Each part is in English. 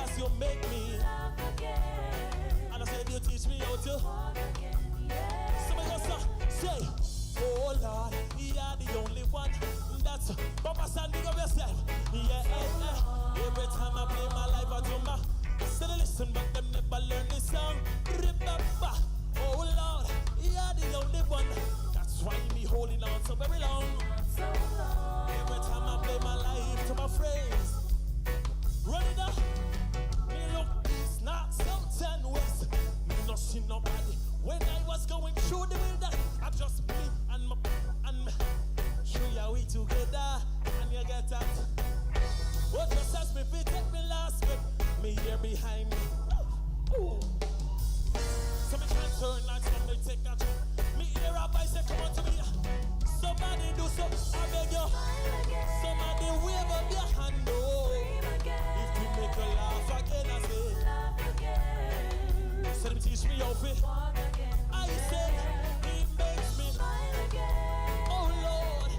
Jesus, you make me love again. And I said, you teach me how to walk again. Yeah. Somebody else say, oh Lord, you're the only one. That's Papa San, big up yourself. Yeah, every time I play my life, I do my. Still listen, but them never learn this song. Remember, oh Lord, you're the only one. That's why me holding on so very long. Every time I play my life to my friends, run it up. Me look east, north, south, and west. Me not see nobody. When I was going through the wilderness, I just me and me. Sure, are we together? And you get that? What just as me fi take me last step, me here behind me. Ooh. So me can't turn and somebody take a trip. Me hear a voice say, come on to me. Somebody do so, I beg you. Somebody wave up your hand, oh. If you make a laugh again, I say. So them teach me how to. I said, it makes me. Oh Lord.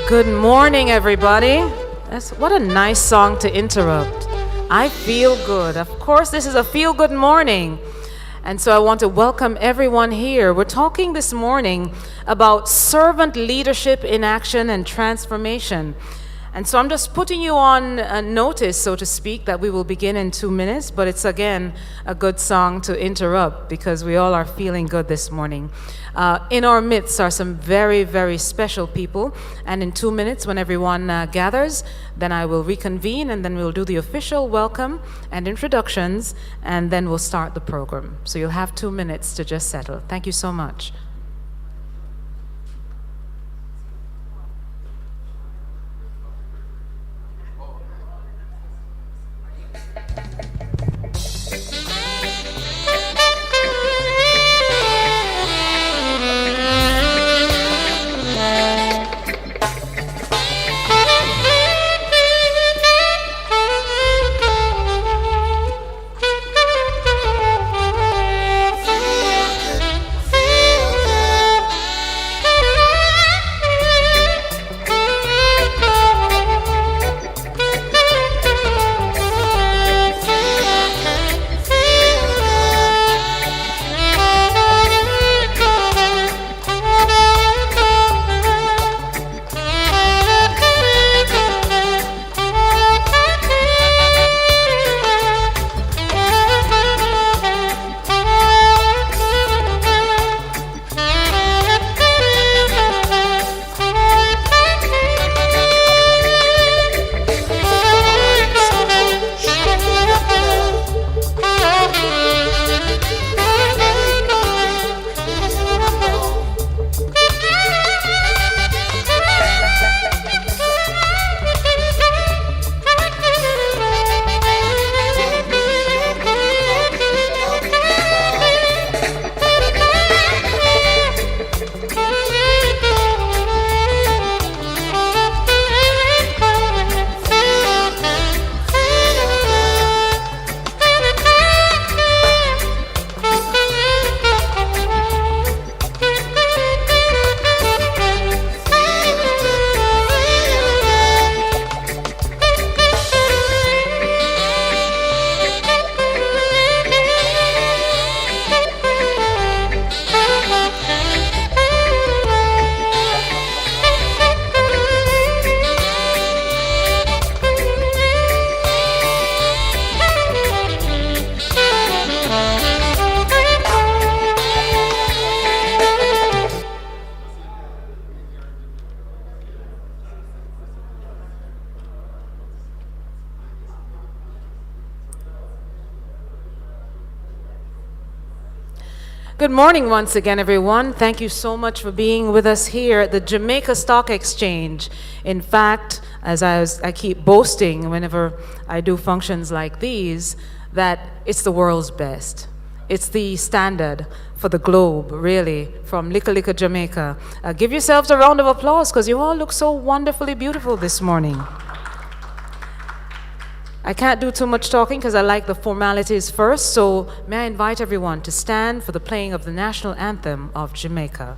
Good morning, everybody. What a nice song to interrupt. I feel good. Of course, this is a feel-good morning. And so I want to welcome everyone here. We're talking this morning about servant leadership in action and transformation. And so I'm just putting you on notice, so to speak, that we will begin in 2 minutes, but it's again a good song to interrupt because we all are feeling good this morning. In our midst are some very, very special people, and in 2 minutes when everyone gathers, then I will reconvene and then we'll do the official welcome and introductions, and then we'll start the program. So you'll have 2 minutes to just settle. Thank you so much. Feel Good morning once again, everyone. Thank you so much for being with us here at the Jamaica Stock Exchange. In fact, as I keep boasting whenever I do functions like these, that it's the world's best. It's the standard for the globe, really, from Lika Lika, Jamaica. Give yourselves a round of applause because you all look so wonderfully beautiful this morning. I can't do too much talking because I like the formalities first, so may I invite everyone to stand for the playing of the national anthem of Jamaica.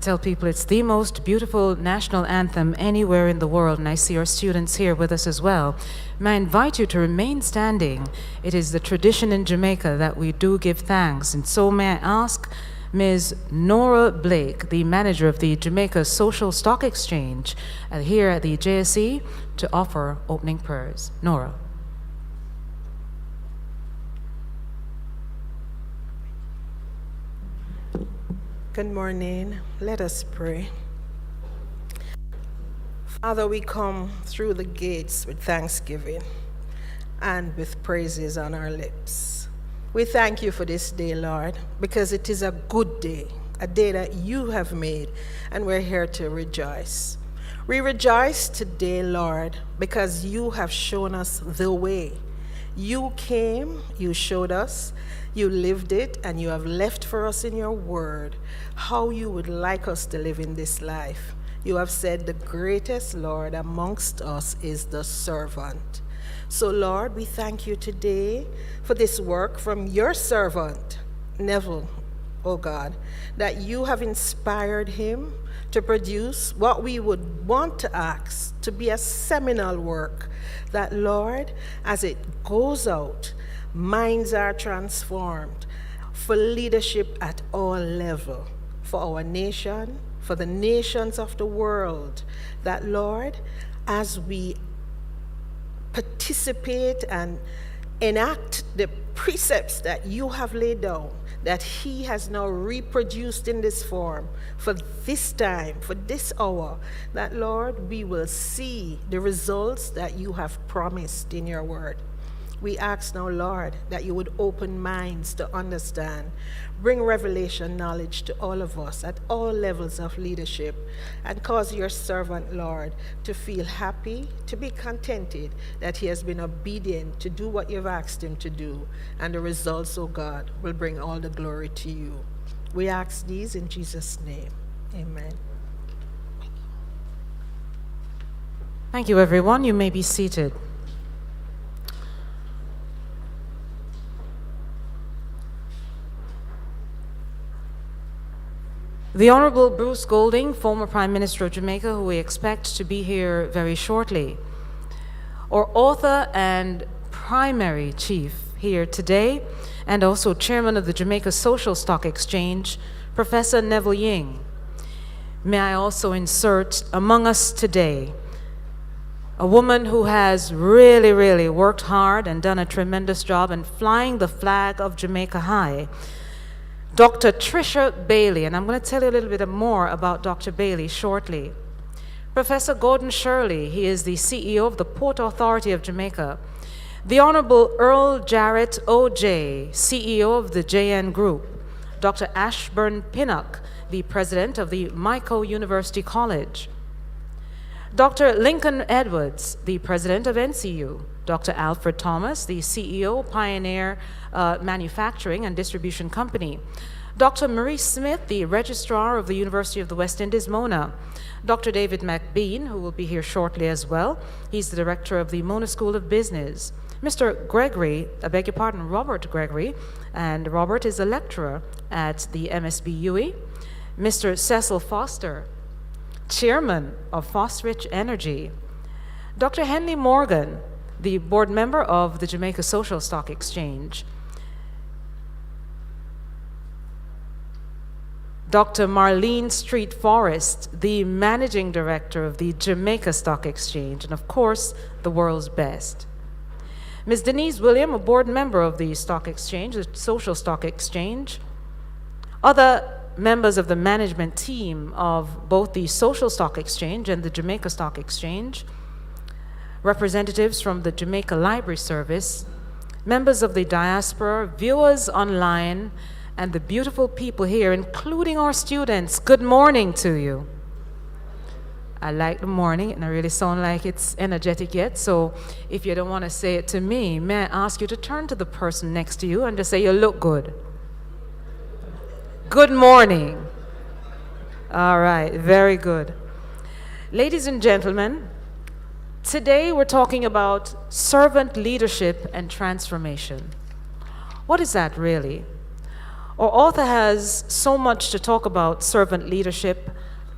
Tell people it's the most beautiful national anthem anywhere in the world, and I see our students here with us as well. May I invite you to remain standing. It is the tradition in Jamaica that we do give thanks, and so may I ask Ms. Nora Blake, the manager of the Jamaica Social Stock Exchange here at the JSE, to offer opening prayers. Nora. Good morning. Let us pray. Father, we come through the gates with thanksgiving and with praises on our lips. We thank you for this day, Lord, because it is a good day, a day that you have made, and we're here to rejoice. We rejoice today, Lord, because you have shown us the way. You came, you showed us, you lived it, and you have left for us in your word how you would like us to live in this life. You have said the greatest, Lord, amongst us is the servant. So, Lord, we thank you today for this work from your servant, Neville, oh God, that you have inspired him to produce what we would want to ask to be a seminal work, that, Lord, as it goes out, minds are transformed for leadership at all levels, for our nation, for the nations of the world, that, Lord, as we participate and enact the precepts that you have laid down, that he has now reproduced in this form for this time, for this hour, that, Lord, we will see the results that you have promised in your word. We ask now, Lord, that you would open minds to understand, bring revelation knowledge to all of us at all levels of leadership, and cause your servant, Lord, to feel happy, to be contented that he has been obedient to do what you've asked him to do, and the results, oh God, will bring all the glory to you. We ask these in Jesus' name. Amen. Thank you, everyone. You may be seated. The Honorable Bruce Golding, former Prime Minister of Jamaica, who we expect to be here very shortly. Our author and primary chief here today, and also chairman of the Jamaica Social Stock Exchange, Professor Neville Ying. May I also insert among us today a woman who has really worked hard and done a tremendous job in flying the flag of Jamaica high. Dr. Tricia Bailey, and I'm going to tell you a little bit more about Dr. Bailey shortly. Professor Gordon Shirley, he is the CEO of the Port Authority of Jamaica. The Honorable Earl Jarrett O.J., CEO of the JN Group, Dr. Ashburn Pinnock, the President of the Micro University College, Dr. Lincoln Edwards, the President of NCU, Dr. Alfred Thomas, the CEO, Pioneer Manufacturing and Distribution Company, Dr. Marie Smith, the Registrar of the University of the West Indies, Mona, Dr. David McBean, who will be here shortly as well. He's the Director of the Mona School of Business. Mr. Gregory, I beg your pardon, Robert Gregory, and Robert is a lecturer at the MSBUE. Mr. Cecil Foster, Chairman of Phosphorich Energy. Dr. Henley Morgan, the board member of the Jamaica Social Stock Exchange. Dr. Marlene Street Forrest, the managing director of the Jamaica Stock Exchange, and of course, the world's best. Ms. Denise William, a board member of the Stock Exchange, the Social Stock Exchange. Other members of the management team of both the Social Stock Exchange and the Jamaica Stock Exchange, representatives from the Jamaica Library Service, members of the diaspora, viewers online, and the beautiful people here, including our students. Good morning to you. I like the morning, and I really sound like it's energetic yet, so if you don't want to say it to me, may I ask you to turn to the person next to you and just say, you look good. Good morning. All right, very good. Ladies and gentlemen, today we're talking about servant leadership and transformation. What is that really? Our author has so much to talk about servant leadership,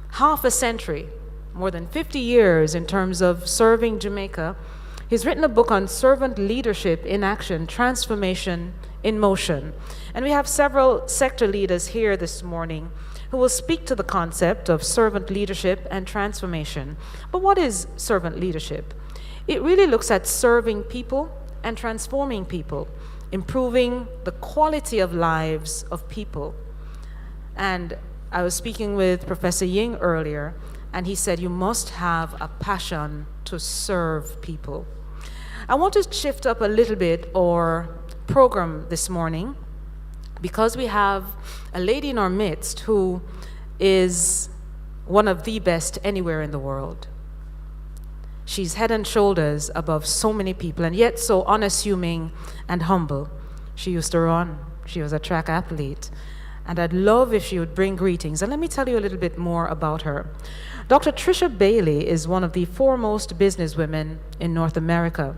half a century, more than 50 years in terms of serving Jamaica. He's written a book on servant leadership in action, transformation in motion. And we have several sector leaders here this morning who will speak to the concept of servant leadership and transformation. But what is servant leadership? It really looks at serving people and transforming people, improving the quality of lives of people. And I was speaking with Professor Ying earlier, and he said you must have a passion to serve people. I want to shift up a little bit our program this morning because we have a lady in our midst who is one of the best anywhere in the world. She's head and shoulders above so many people, and yet so unassuming and humble. She used to run. She was a track athlete. And I'd love if she would bring greetings. And let me tell you a little bit more about her. Dr. Tricia Bailey is one of the foremost businesswomen in North America.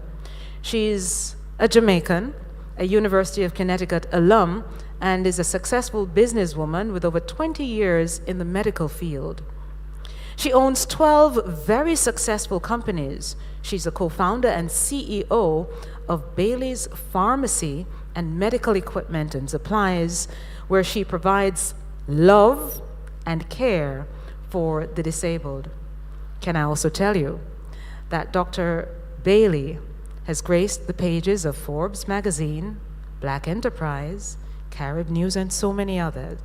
She's a Jamaican, a University of Connecticut alum, and is a successful businesswoman with over 20 years in the medical field. She owns 12 very successful companies. She's a co-founder and CEO of Bailey's Pharmacy and Medical Equipment and Supplies, where she provides love and care for the disabled. Can I also tell you that Dr. Bailey has graced the pages of Forbes magazine, Black Enterprise, Carib News, and so many others.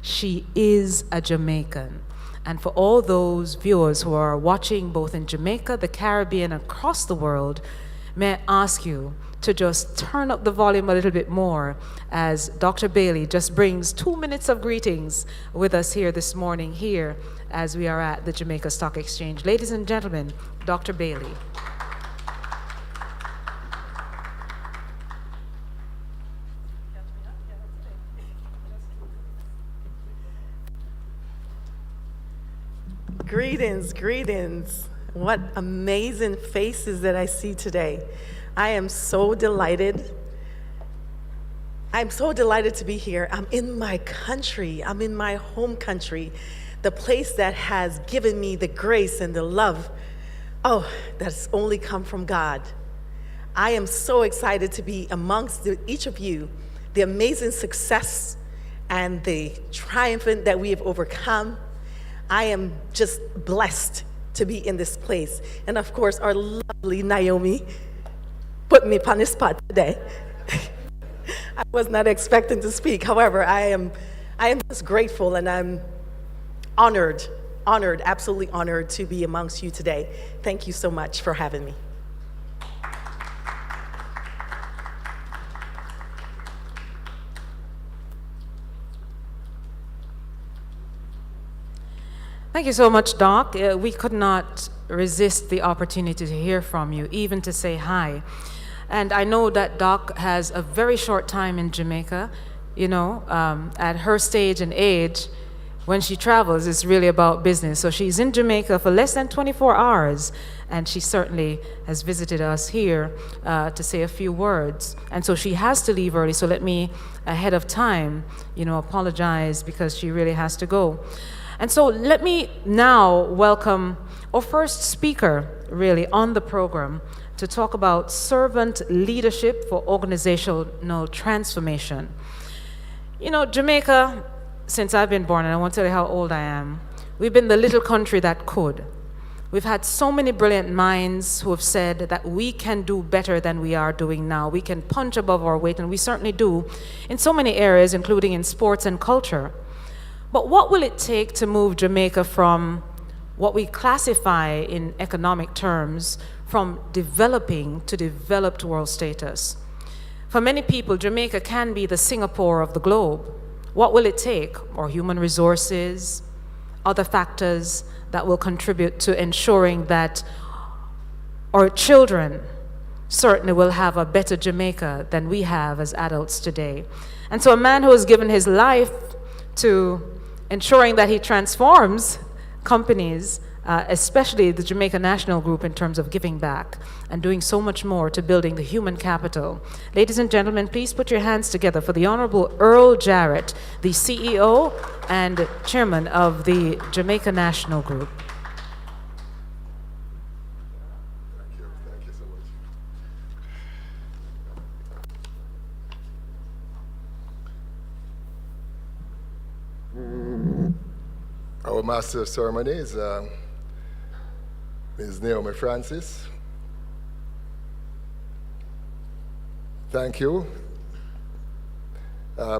She is a Jamaican. And for all those viewers who are watching both in Jamaica, the Caribbean, and across the world, may I ask you to just turn up the volume a little bit more as Dr. Bailey just brings 2 minutes of greetings with us here this morning, here as we are at the Jamaica Stock Exchange. Ladies and gentlemen, Dr. Bailey. Greetings, greetings. What amazing faces that I see today. I am so delighted. I'm so delighted to be here. I'm in my country. I'm in my home country, the place that has given me the grace and the love, that's only come from God. I am so excited to be amongst each of you, the amazing success and the triumphant that we have overcome. I am just blessed to be in this place. And of course, our lovely Naomi put me on the spot today. I was not expecting to speak. However, I am just grateful, and I'm honored, absolutely honored to be amongst you today. Thank you so much for having me. Thank you so much, Doc. We could not resist the opportunity to hear from you, even to say hi. And I know that Doc has a very short time in Jamaica. You know, at her stage and age, when she travels, it's really about business. So she's in Jamaica for less than 24 hours, and she certainly has visited us here to say a few words. And so she has to leave early, so let me, ahead of time, apologize because she really has to go. And so let me now welcome our first speaker, really, on the program to talk about servant leadership for organizational transformation. Jamaica, since I've been born, and I won't tell you how old I am, we've been the little country that could. We've had so many brilliant minds who have said that we can do better than we are doing now. We can punch above our weight, and we certainly do in so many areas, including in sports and culture. But what will it take to move Jamaica from what we classify in economic terms from developing to developed world status? For many people, Jamaica can be the Singapore of the globe. What will it take? More human resources, other factors that will contribute to ensuring that our children certainly will have a better Jamaica than we have as adults today. And so a man who has given his life to ensuring that he transforms companies, especially the Jamaica National Group, in terms of giving back and doing so much more to building the human capital. Ladies and gentlemen, please put your hands together for the Honorable Earl Jarrett, the CEO and Chairman of the Jamaica National Group. Thank you so much. Our Master of Ceremonies is Naomi Francis. Thank you.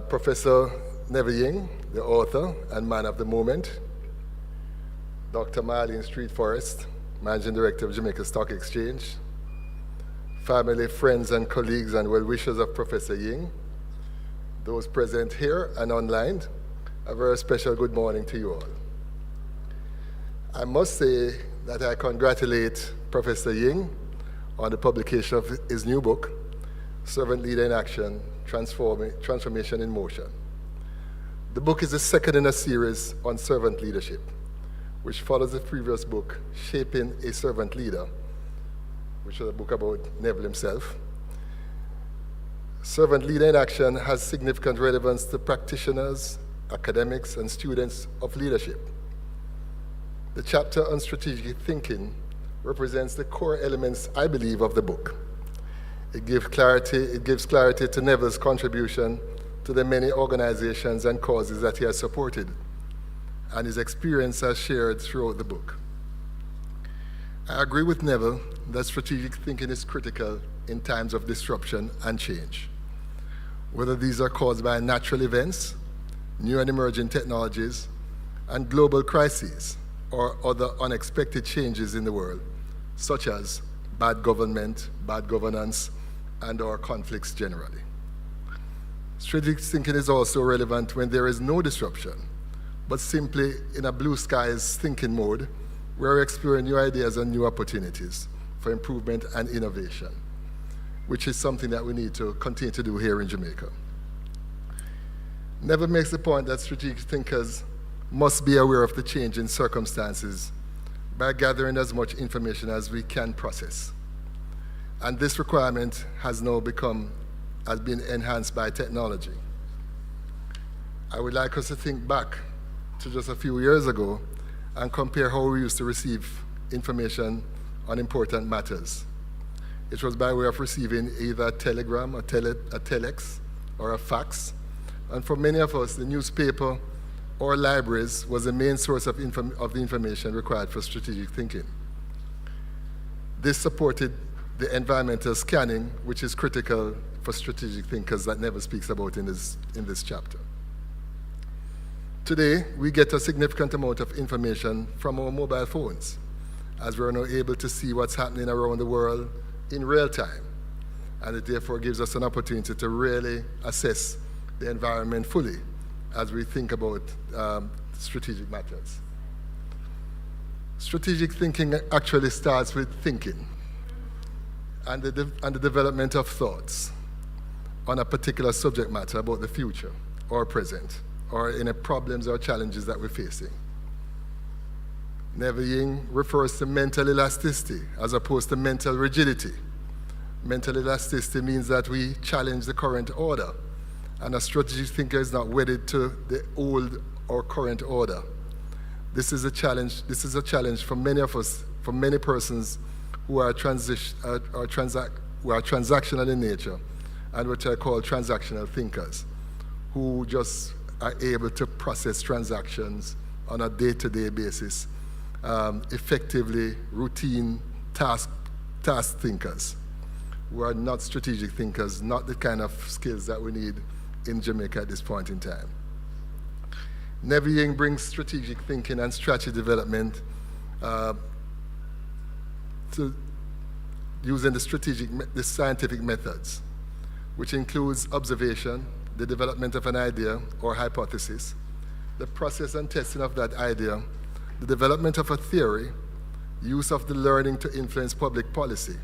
Professor Neville Ying, the author and man of the moment. Dr. Marlene Street Forest, Managing Director of Jamaica Stock Exchange. Family, friends, and colleagues and well-wishers of Professor Ying. Those present here and online, a very special good morning to you all. I must say that I congratulate Professor Ying on the publication of his new book, Servant Leader in Action, Transformation in Motion. The book is the second in a series on servant leadership, which follows the previous book, Shaping a Servant Leader, which is a book about Neville himself. Servant Leader in Action has significant relevance to practitioners, academics, and students of leadership. The chapter on strategic thinking represents the core elements, I believe, of the book. It gives clarity to Neville's contribution to the many organizations and causes that he has supported, and his experience as shared throughout the book. I agree with Neville that strategic thinking is critical in times of disruption and change, whether these are caused by natural events, new and emerging technologies, and global crises, or other unexpected changes in the world, such as bad government, bad governance, and/or conflicts generally. Strategic thinking is also relevant when there is no disruption, but simply in a blue skies thinking mode, where we're exploring new ideas and new opportunities for improvement and innovation, which is something that we need to continue to do here in Jamaica. Neville makes the point that strategic thinkers must be aware of the change in circumstances by gathering as much information as we can process. And this requirement has been enhanced by technology. I would like us to think back to just a few years ago and compare how we used to receive information on important matters. It was by way of receiving either a telegram, a telex, or a fax. And for many of us, the newspaper or libraries was the main source of the information required for strategic thinking. This supported the environmental scanning, which is critical for strategic thinkers that Neville speaks about in this chapter. Today, we get a significant amount of information from our mobile phones, as we're now able to see what's happening around the world in real time. And it therefore gives us an opportunity to really assess the environment fully as we think about strategic matters. Strategic thinking actually starts with thinking and the development of thoughts on a particular subject matter about the future or present or any problems or challenges that we're facing. Neville Ying refers to mental elasticity as opposed to mental rigidity. Mental elasticity means that we challenge the current order, and a strategic thinker is not wedded to the old or current order. This is a challenge for many of us, for many persons who are transactional in nature, and what I call transactional thinkers, who just are able to process transactions on a day-to-day basis, effectively routine task thinkers, who are not strategic thinkers, not the kind of skills that we need in Jamaica at this point in time. Neville Ying brings strategic thinking and strategy development to using the scientific methods, which includes observation, the development of an idea or hypothesis, the process and testing of that idea, the development of a theory, use of the learning to influence public policy.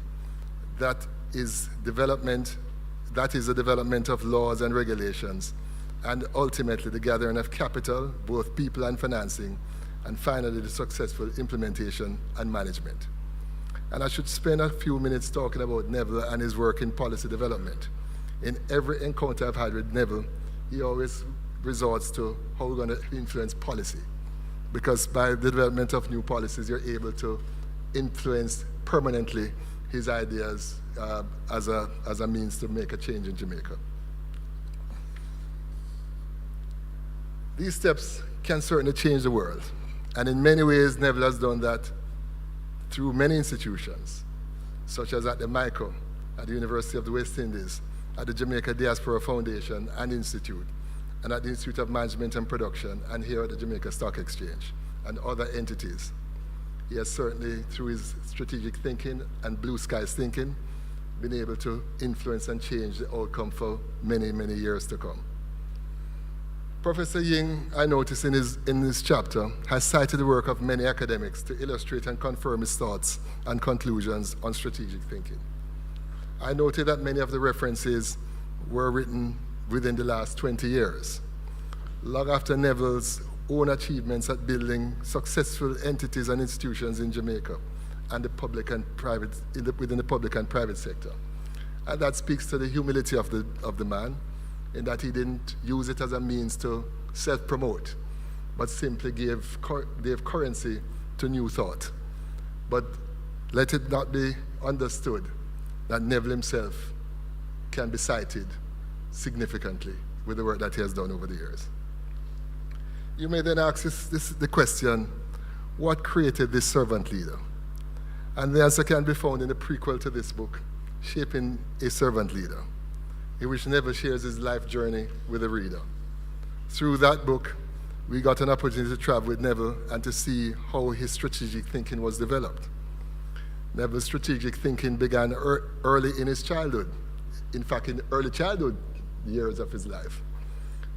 That is the development of laws and regulations, and ultimately the gathering of capital, both people and financing, and finally the successful implementation and management. And I should spend a few minutes talking about Neville and his work in policy development. In every encounter I've had with Neville, he always resorts to how we're going to influence policy. Because by the development of new policies, you're able to influence permanently his ideas as a means to make a change in Jamaica. These steps can certainly change the world. And in many ways, Neville has done that through many institutions, such as at the MICO, at the University of the West Indies, at the Jamaica Diaspora Foundation and Institute, and at the Institute of Management and Production, and here at the Jamaica Stock Exchange, and other entities. He has certainly, through his strategic thinking and blue skies thinking, been able to influence and change the outcome for many, many years to come. Professor Ying, I notice in this chapter, has cited the work of many academics to illustrate and confirm his thoughts and conclusions on strategic thinking. I noted that many of the references were written within the last 20 years, long after Neville's own achievements at building successful entities and institutions in Jamaica and the public and private, within the public and private sector. And that speaks to the humility of the man, in that he didn't use it as a means to self-promote, but simply gave currency to new thought. But let it not be understood that Neville himself can be cited significantly with the work that he has done over the years. You may then ask the question, what created this servant leader? And the answer can be found in the prequel to this book, Shaping a Servant Leader, in which Neville shares his life journey with the reader. Through that book, we got an opportunity to travel with Neville and to see how his strategic thinking was developed. Neville's strategic thinking began early in his childhood, in fact, in the early childhood years of his life,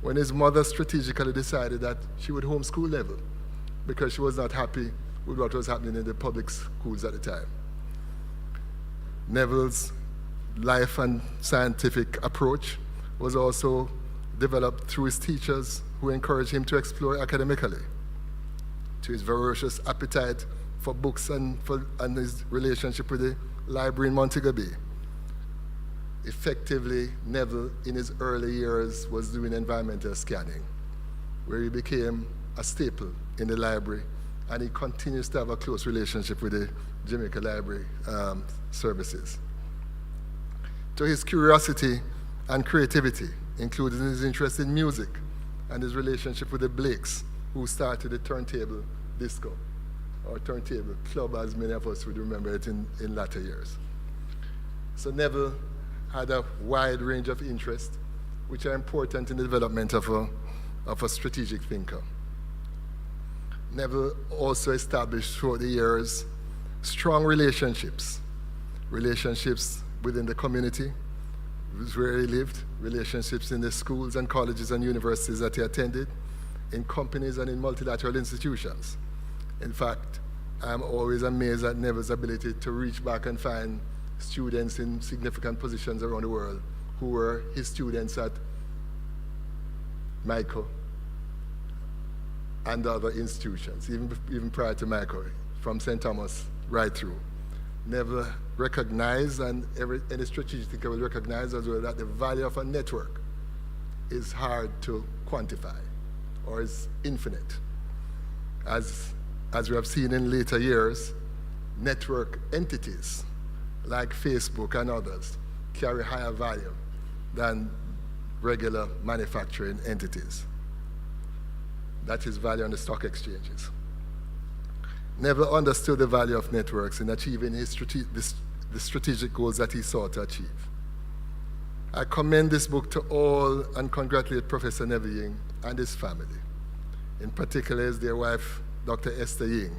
when his mother strategically decided that she would homeschool Neville because she was not happy with what was happening in the public schools at the time. Neville's life and scientific approach was also developed through his teachers, who encouraged him to explore academically, to his voracious appetite for books and his relationship with the library in Montego Bay. Effectively, Neville, in his early years, was doing environmental scanning, where he became a staple in the library, and he continues to have a close relationship with the Jamaica Library services. To his curiosity and creativity, including his interest in music and his relationship with the Blakes, who started the turntable disco, or turntable club, as many of us would remember it in latter years. So Neville had a wide range of interests, which are important in the development of a strategic thinker. Neville also established throughout the years strong relationships within the community where he lived, relationships in the schools and colleges and universities that he attended, in companies and in multilateral institutions. In fact, I'm always amazed at Neville's ability to reach back and find students in significant positions around the world who were his students at Michael and other institutions, even prior to Michael, from St. Thomas right through. Neville recognized, and any strategic thinker will recognize as well, that the value of a network is hard to quantify or is infinite. As we have seen in later years, network entities like Facebook and others carry higher value than regular manufacturing entities. That is value on the stock exchanges. Neville understood the value of networks in achieving the strategic goals that he sought to achieve. I commend this book to all and congratulate Professor Neville Ying and his family, in particular his dear wife, Dr. Esther Ying,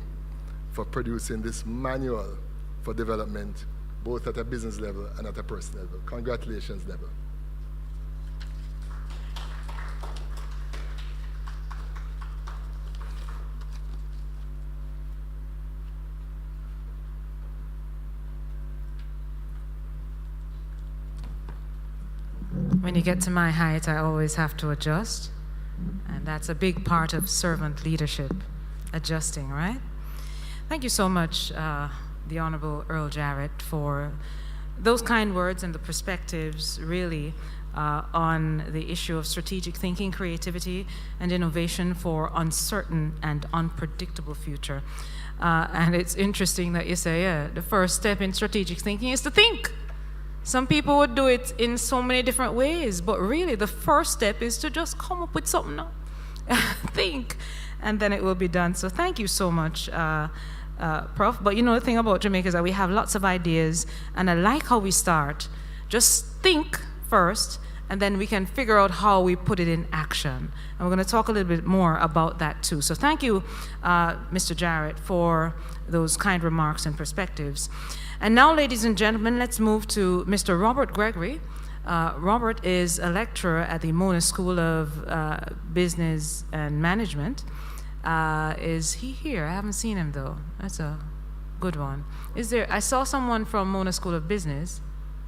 for producing this manual for development, both at a business level and at a personal level. Congratulations, Neville. When you get to my height, I always have to adjust. And that's a big part of servant leadership, adjusting, right? Thank you so much, the Honorable Earl Jarrett, for those kind words and the perspectives, really, on the issue of strategic thinking, creativity, and innovation for uncertain and unpredictable future. And it's interesting that you say, the first step in strategic thinking is to think. Some people would do it in so many different ways, but really the first step is to just come up with something, think, and then it will be done. So thank you so much, Prof. But you know, the thing about Jamaica is that we have lots of ideas, and I like how we start. Just think first, and then we can figure out how we put it in action. And we're going to talk a little bit more about that too. So thank you, Mr. Jarrett, for those kind remarks and perspectives. And now, ladies and gentlemen, let's move to Mr. Robert Gregory. Robert is a lecturer at the Mona School of Business and Management. Is he here? I haven't seen him though. That's a good one. Is there? I saw someone from Mona School of Business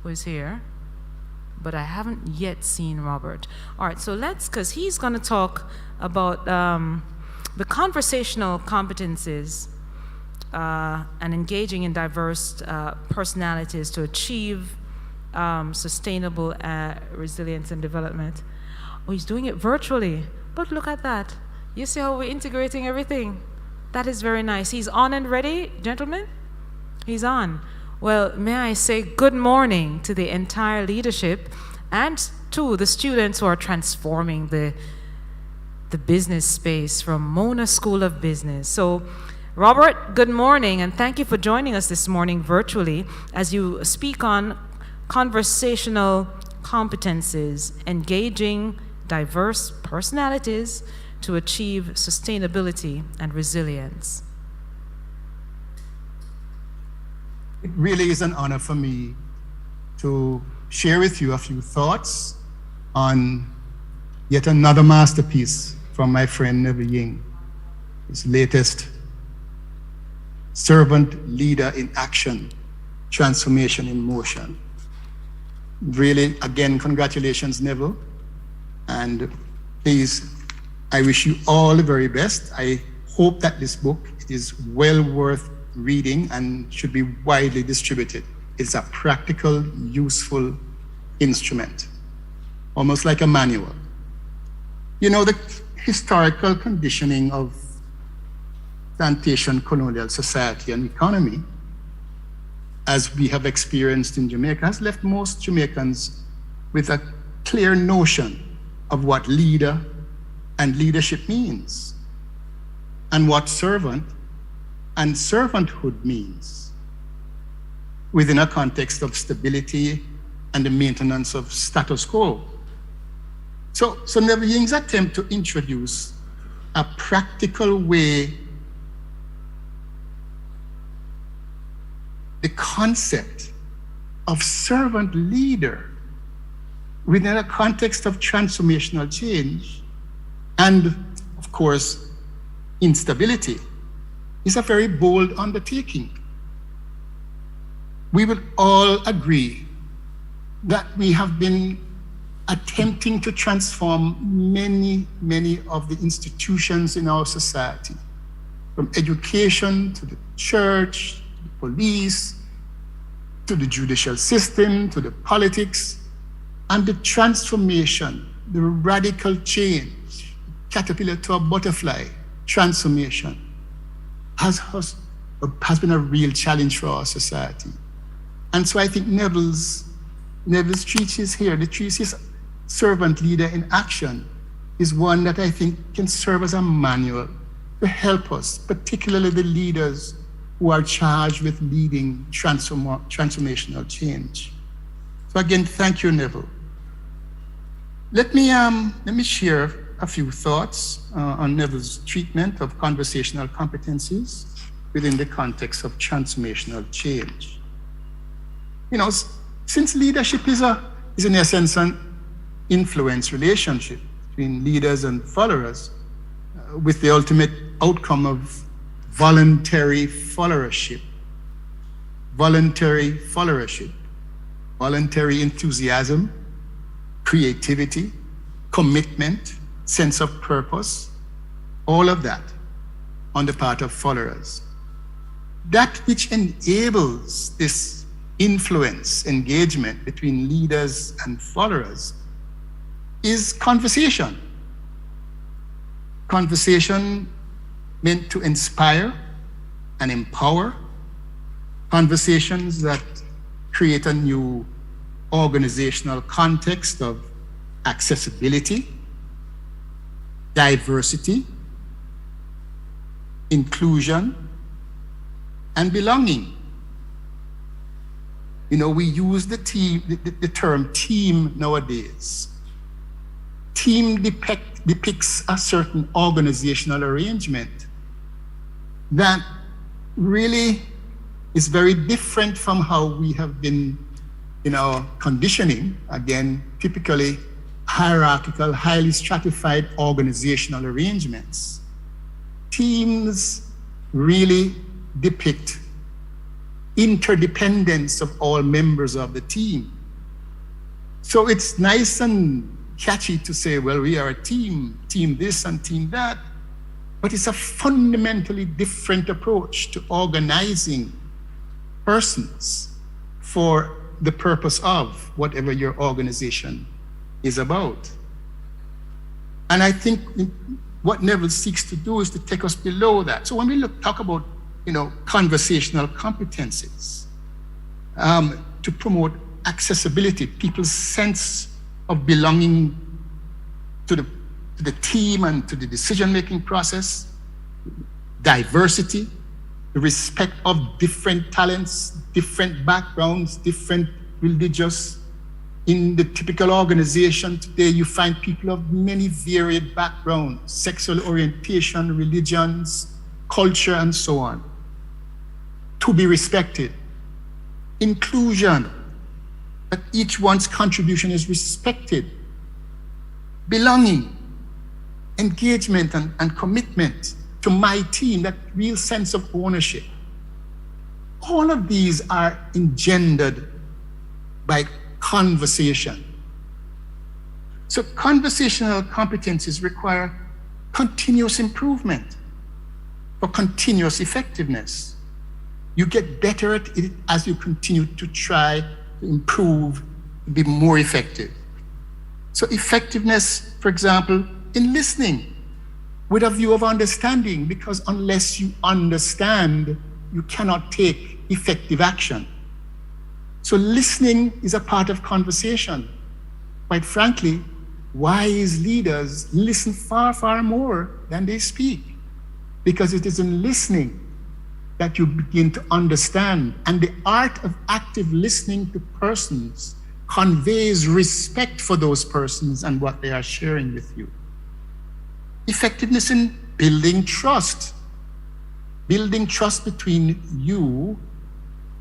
who is here, but I haven't yet seen Robert. All right, so because he's going to talk about the conversational competencies and engaging in diverse personalities to achieve sustainable resilience and development. Oh, he's doing it virtually, but look at that. You see how we're integrating everything? That is very nice. He's on and ready, gentlemen? He's on. Well, may I say good morning to the entire leadership and to the students who are transforming the business space from Mona School of Business. So, Robert, good morning, and thank you for joining us this morning virtually as you speak on conversational competencies, engaging diverse personalities to achieve sustainability and resilience. It really is an honor for me to share with you a few thoughts on yet another masterpiece from my friend Neville Ying, his latest Servant Leader in Action, Transformation in Motion. Really, again, congratulations, Neville. And please, I wish you all the very best. I hope that this book is well worth reading and should be widely distributed. It's a practical, useful instrument, almost like a manual. You know, the historical conditioning of plantation colonial society and economy, as we have experienced in Jamaica, has left most Jamaicans with a clear notion of what leader and leadership means, and what servant and servanthood means within a context of stability and the maintenance of status quo. So Neville Ying's attempt to introduce a practical way, the concept of servant leader within a context of transformational change and, of course, instability, is a very bold undertaking. We will all agree that we have been attempting to transform many, many of the institutions in our society, from education to the church, to the police, to the judicial system, to the politics, and the transformation, the radical change, caterpillar to a butterfly transformation has been a real challenge for our society. And so I think Neville's treatise here, the treatise Servant Leader in Action, is one that I think can serve as a manual to help us, particularly the leaders who are charged with leading transformational change. So again, thank you, Neville. Let me share a few thoughts on Neville's treatment of conversational competencies within the context of transformational change. You know, since leadership is in essence an influence relationship between leaders and followers, with the ultimate outcome of voluntary followership, voluntary enthusiasm, creativity, commitment, sense of purpose, all of that on the part of followers. That which enables this influence, engagement between leaders and followers is conversation. Conversation meant to inspire and empower, conversations that create a new organizational context of accessibility, diversity, inclusion, and belonging. You know, we use the term team nowadays. Team depicts a certain organizational arrangement that really is very different from how we have been in our conditioning, again, typically hierarchical, highly stratified organizational arrangements. Teams really depict interdependence of all members of the team. So it's nice and catchy to say, well, we are a team this and team that, but it's a fundamentally different approach to organizing persons for the purpose of whatever your organization is about. And I think what Neville seeks to do is to take us below that. So when we talk about, conversational competencies, to promote accessibility, people's sense of belonging to the team and to the decision-making process, diversity, the respect of different talents, different backgrounds, different religious. In the typical organization today, you find people of many varied backgrounds, sexual orientation, religions, culture, and so on, to be respected. Inclusion, that each one's contribution is respected. Belonging, engagement, and commitment to my team, that real sense of ownership. All of these are engendered by conversation. So conversational competencies require continuous improvement for continuous effectiveness. You get better at it as you continue to try to improve, be more effective. So effectiveness, for example, in listening with a view of understanding, because unless you understand, you cannot take effective action. So listening is a part of conversation. Quite frankly, wise leaders listen far, far more than they speak, because it is in listening that you begin to understand. And the art of active listening to persons conveys respect for those persons and what they are sharing with you. Effectiveness in building trust between you,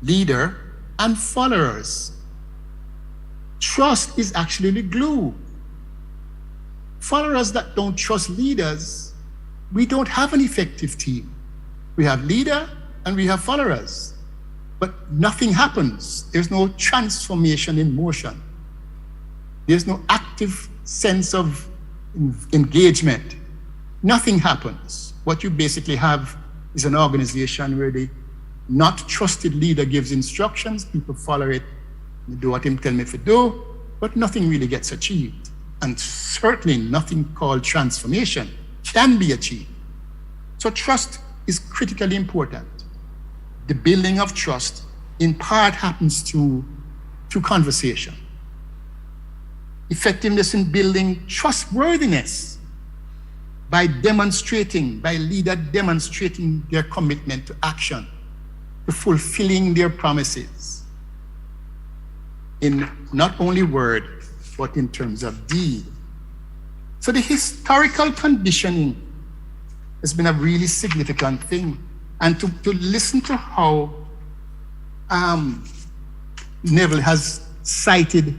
leader, and followers. Trust is actually the glue. Followers that don't trust leaders, we don't have an effective team. We have leader and we have followers, but nothing happens. There's no transformation in motion. There's no active sense of engagement. Nothing happens. What you basically have is an organization where the not trusted leader gives instructions, people follow it, they do what him tell me to do, but nothing really gets achieved. And certainly nothing called transformation can be achieved. So trust is critically important. The building of trust in part happens through conversation. Effectiveness in building trustworthiness by leader demonstrating their commitment to action, to fulfilling their promises in not only word, but in terms of deed. So the historical conditioning has been a really significant thing. And to listen to how Neville has cited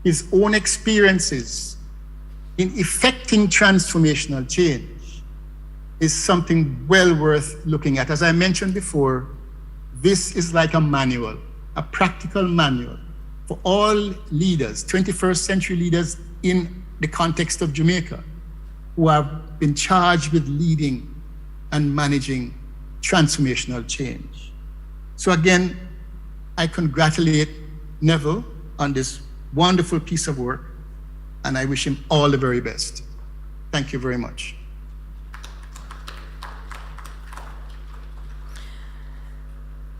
his own experiences in effecting transformational change is something well worth looking at. As I mentioned before, this is like a manual, a practical manual for all leaders, 21st century leaders in the context of Jamaica, who have been charged with leading and managing transformational change. So again, I congratulate Neville on this wonderful piece of work, and I wish him all the very best. Thank you very much.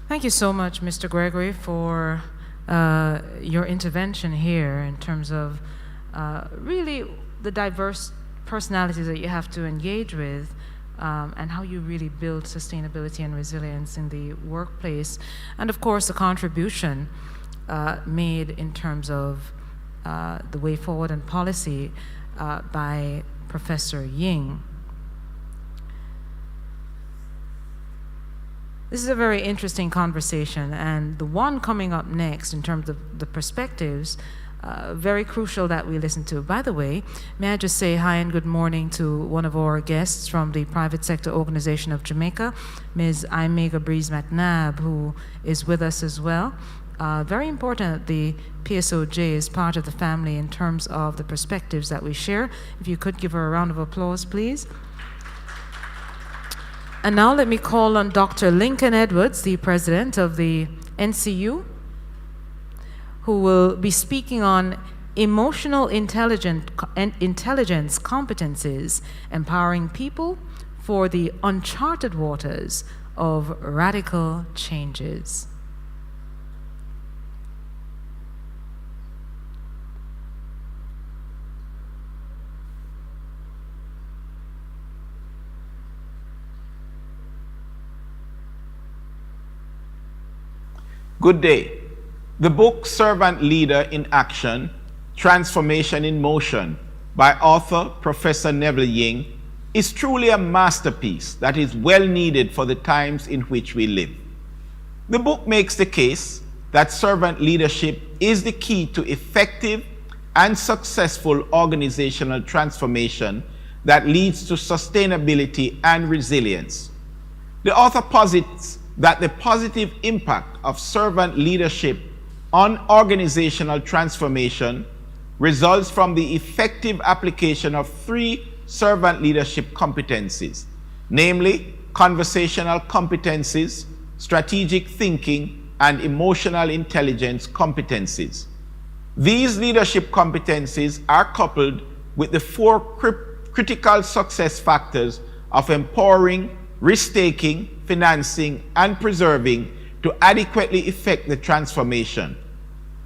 Thank you so much, Mr. Gregory, for your intervention here in terms of really the diverse personalities that you have to engage with, and how you really build sustainability and resilience in the workplace. And of course, the contribution made in terms of the way forward and policy by Professor Ying. This is a very interesting conversation, and the one coming up next in terms of the perspectives, very crucial that we listen to. By the way, may I just say hi and good morning to one of our guests from the Private Sector Organization of Jamaica, Ms. Imega Breeze McNabb, who is with us as well. Very important that the PSOJ is part of the family in terms of the perspectives that we share. If you could give her a round of applause, please. And now let me call on Dr. Lincoln Edwards, the president of the NCU, who will be speaking on emotional intelligence competencies, empowering people for the uncharted waters of radical changes. Good day. The book Servant Leader in Action, Transformation in Motion by author Professor Neville Ying is truly a masterpiece that is well needed for the times in which we live. The book makes the case that servant leadership is the key to effective and successful organizational transformation that leads to sustainability and resilience. The author posits that the positive impact of servant leadership on organizational transformation results from the effective application of 3 servant leadership competencies, namely conversational competencies, strategic thinking, and emotional intelligence competencies. These leadership competencies are coupled with the 4 critical success factors of empowering, risk-taking, financing, and preserving to adequately effect the transformation.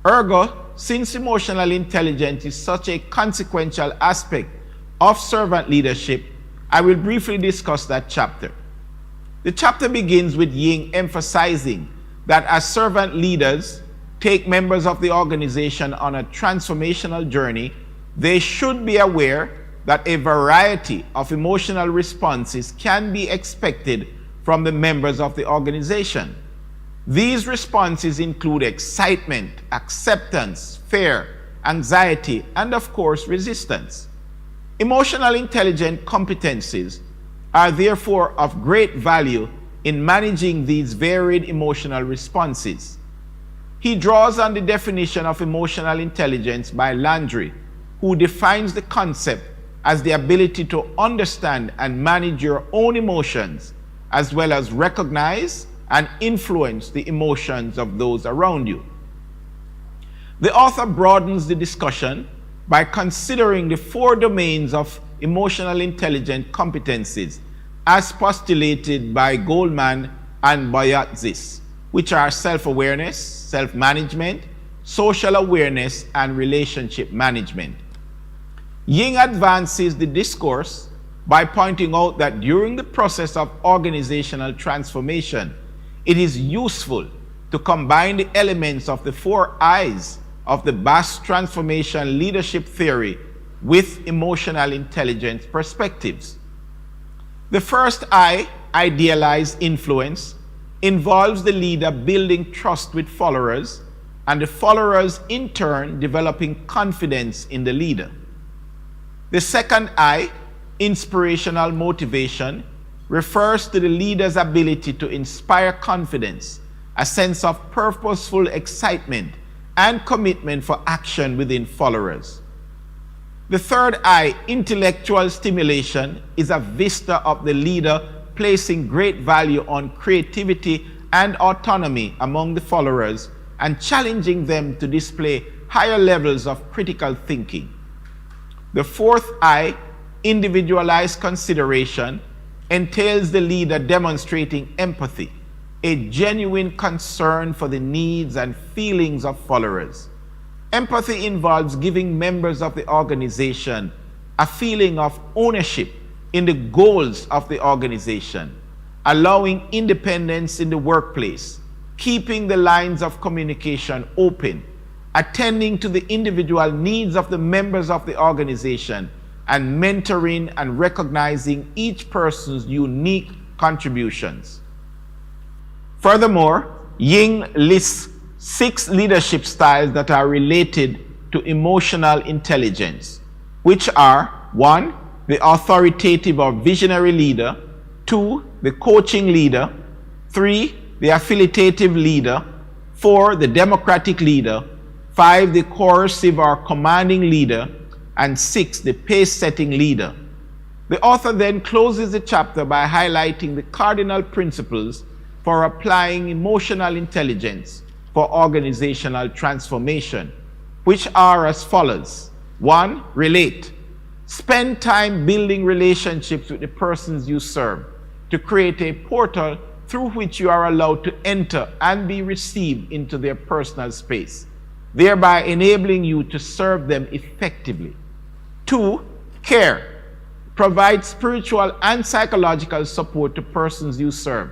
Ergo, since emotional intelligence is such a consequential aspect of servant leadership, I will briefly discuss that chapter. The chapter begins with Ying emphasizing that as servant leaders take members of the organization on a transformational journey, they should be aware that a variety of emotional responses can be expected from the members of the organization. These responses include excitement, acceptance, fear, anxiety, and of course, resistance. Emotional intelligence competencies are therefore of great value in managing these varied emotional responses. He draws on the definition of emotional intelligence by Landry, who defines the concept as the ability to understand and manage your own emotions, as well as recognize and influence the emotions of those around you. The author broadens the discussion by considering the 4 domains of emotional intelligence competencies as postulated by Goldman and Boyatzis, which are self-awareness, self-management, social awareness, and relationship management. Ying advances the discourse by pointing out that during the process of organizational transformation, it is useful to combine the elements of the 4 I's of the BAS transformation leadership theory with emotional intelligence perspectives. The first I, idealized influence, involves the leader building trust with followers and the followers in turn developing confidence in the leader. The second I, inspirational motivation, refers to the leader's ability to inspire confidence, a sense of purposeful excitement, and commitment for action within followers. The third I, intellectual stimulation, is a vista of the leader placing great value on creativity and autonomy among the followers and challenging them to display higher levels of critical thinking. The fourth I, individualized consideration, entails the leader demonstrating empathy, a genuine concern for the needs and feelings of followers. Empathy involves giving members of the organization a feeling of ownership in the goals of the organization, allowing independence in the workplace, keeping the lines of communication open, attending to the individual needs of the members of the organization, and mentoring and recognizing each person's unique contributions. Furthermore, Ying lists 6 leadership styles that are related to emotional intelligence, which are 1, the authoritative or visionary leader, 2, the coaching leader, 3, the affiliative leader, 4, the democratic leader, 5, the coercive or commanding leader, and 6, the pace-setting leader. The author then closes the chapter by highlighting the cardinal principles for applying emotional intelligence for organizational transformation, which are as follows. 1, relate. Spend time building relationships with the persons you serve to create a portal through which you are allowed to enter and be received into their personal space, thereby enabling you to serve them effectively. 2, care. Provide spiritual and psychological support to persons you serve,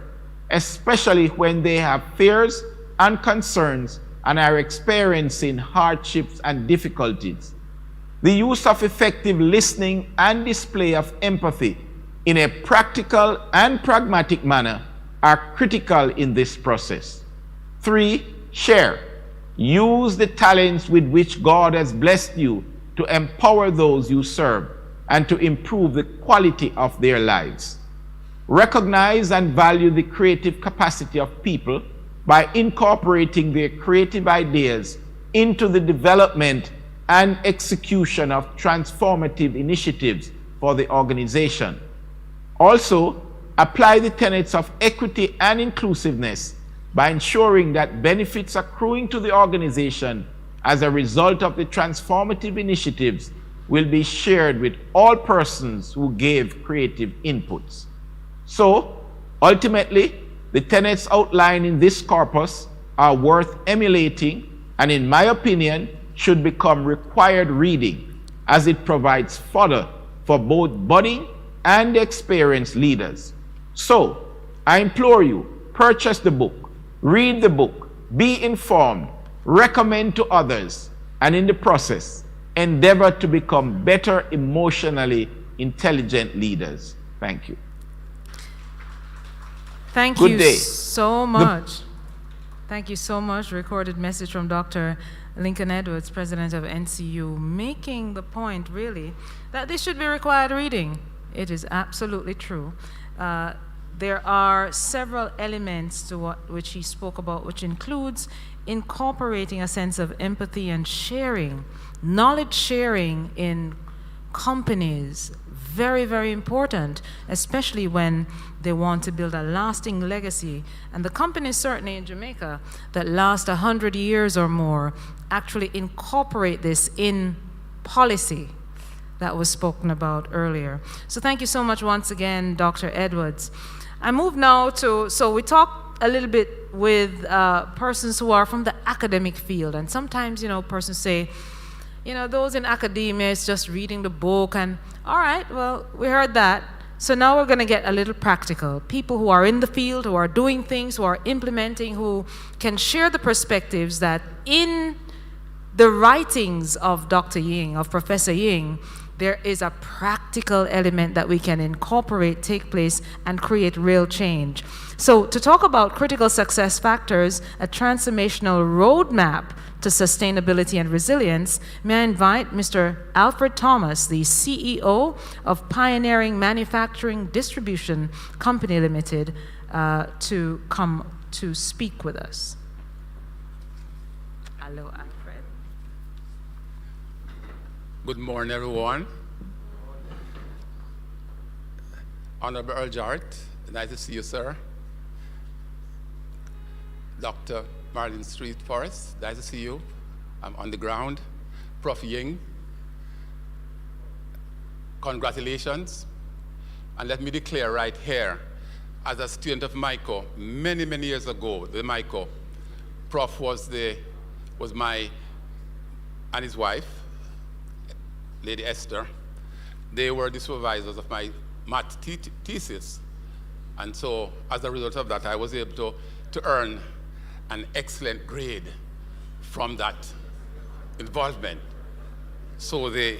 especially when they have fears and concerns and are experiencing hardships and difficulties. The use of effective listening and display of empathy in a practical and pragmatic manner are critical in this process. 3, share. Use the talents with which God has blessed you to empower those you serve and to improve the quality of their lives. Recognize and value the creative capacity of people by incorporating their creative ideas into the development and execution of transformative initiatives for the organization. Also, apply the tenets of equity and inclusiveness by ensuring that benefits accruing to the organization as a result of the transformative initiatives will be shared with all persons who gave creative inputs. So, ultimately, the tenets outlined in this corpus are worth emulating and, in my opinion, should become required reading as it provides fodder for both budding and experienced leaders. So, I implore you, purchase the book, read the book, be informed, recommend to others, and in the process, endeavor to become better emotionally intelligent leaders. Thank you. Thank Good you day. so much. Thank you so much. Recorded message from Dr. Lincoln Edwards, president of NCU, making the point, really, that this should be required reading. It is absolutely true. there are several elements to which he spoke about, which includes incorporating a sense of empathy and sharing, knowledge sharing in companies. Very, very important, especially when they want to build a lasting legacy. And the companies, certainly in Jamaica, that last 100 years or more, actually incorporate this in policy that was spoken about earlier. So thank you so much once again, Dr. Edwards. I move now to, so we talked a little bit with persons who are from the academic field. And sometimes, persons say, those in academia is just reading the book, and all right, well, we heard that. So now we're going to get a little practical. People who are in the field, who are doing things, who are implementing, who can share the perspectives that in the writings of Dr. Ying, of Professor Ying, there is a practical element that we can incorporate, take place, and create real change. So to talk about critical success factors, a transformational roadmap to sustainability and resilience, may I invite Mr. Alfred Thomas, the CEO of Pioneering Manufacturing Distribution Company Limited, to come to speak with us. Hello, Alfred. Good morning, everyone. Honorable Earl Jarrett, nice to see you, sir. Dr. Marlin Street Forest, nice to see you. I'm on the ground. Prof. Ying, congratulations. And let me declare right here, as a student of MICO, many, many years ago, the MICO, Prof was my, and his wife, Lady Esther, they were the supervisors of my math thesis. And so as a result of that, I was able to earn an excellent grade from that involvement. So the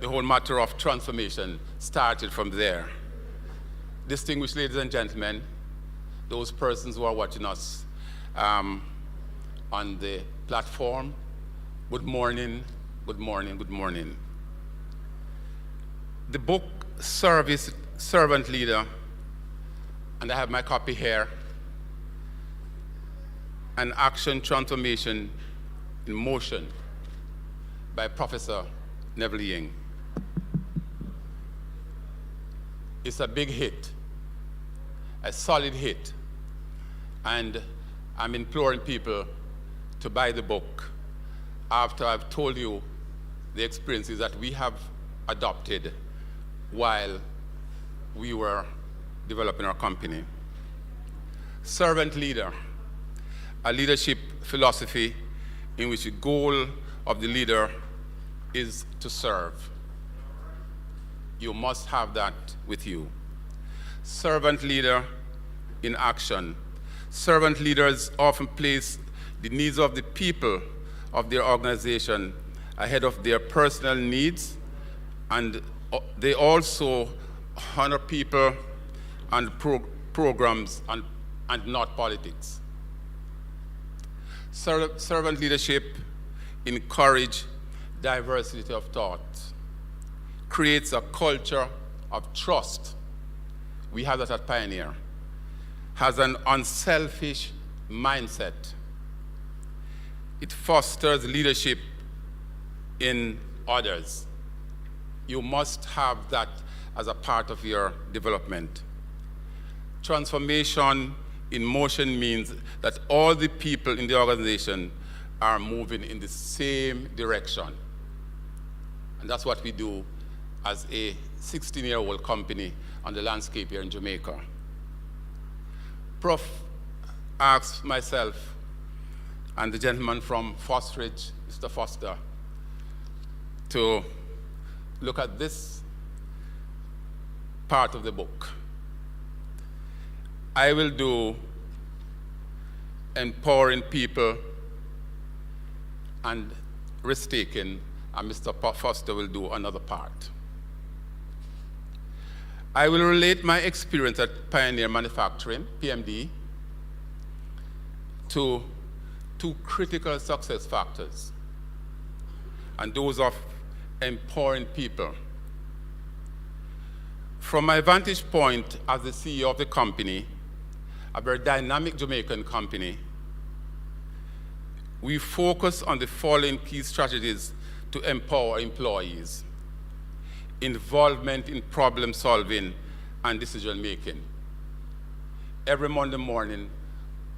whole matter of transformation started from there. Distinguished ladies and gentlemen, those persons who are watching us on the platform, good morning, good morning, good morning. The book, Servant Leader, and I have my copy here, An Action Transformation in Motion by Professor Neville Ying. It's a big hit, a solid hit, and I'm imploring people to buy the book after I've told you the experiences that we have adopted while we were developing our company. Servant leader, a leadership philosophy in which the goal of the leader is to serve. You must have that with you. Servant leader in action. Servant leaders often place the needs of the people of their organization ahead of their personal needs, and they also honor people and programs and not politics. Servant leadership encourages diversity of thought, creates a culture of trust. We have that at Pioneer. Has an unselfish mindset. It fosters leadership in others. You must have that as a part of your development. Transformation in motion means that all the people in the organization are moving in the same direction. And that's what we do as a 16-year-old company on the landscape here in Jamaica. Prof asked myself and the gentleman from Fosteridge, Mr. Foster, to look at this part of the book. I will do empowering people and risk-taking, and Mr. Foster will do another part. I will relate my experience at Pioneer Manufacturing, PMD, to two critical success factors, and those of empowering people. From my vantage point as the CEO of the company, a very dynamic Jamaican company, we focus on the following key strategies to empower employees: involvement in problem solving and decision making. Every Monday morning,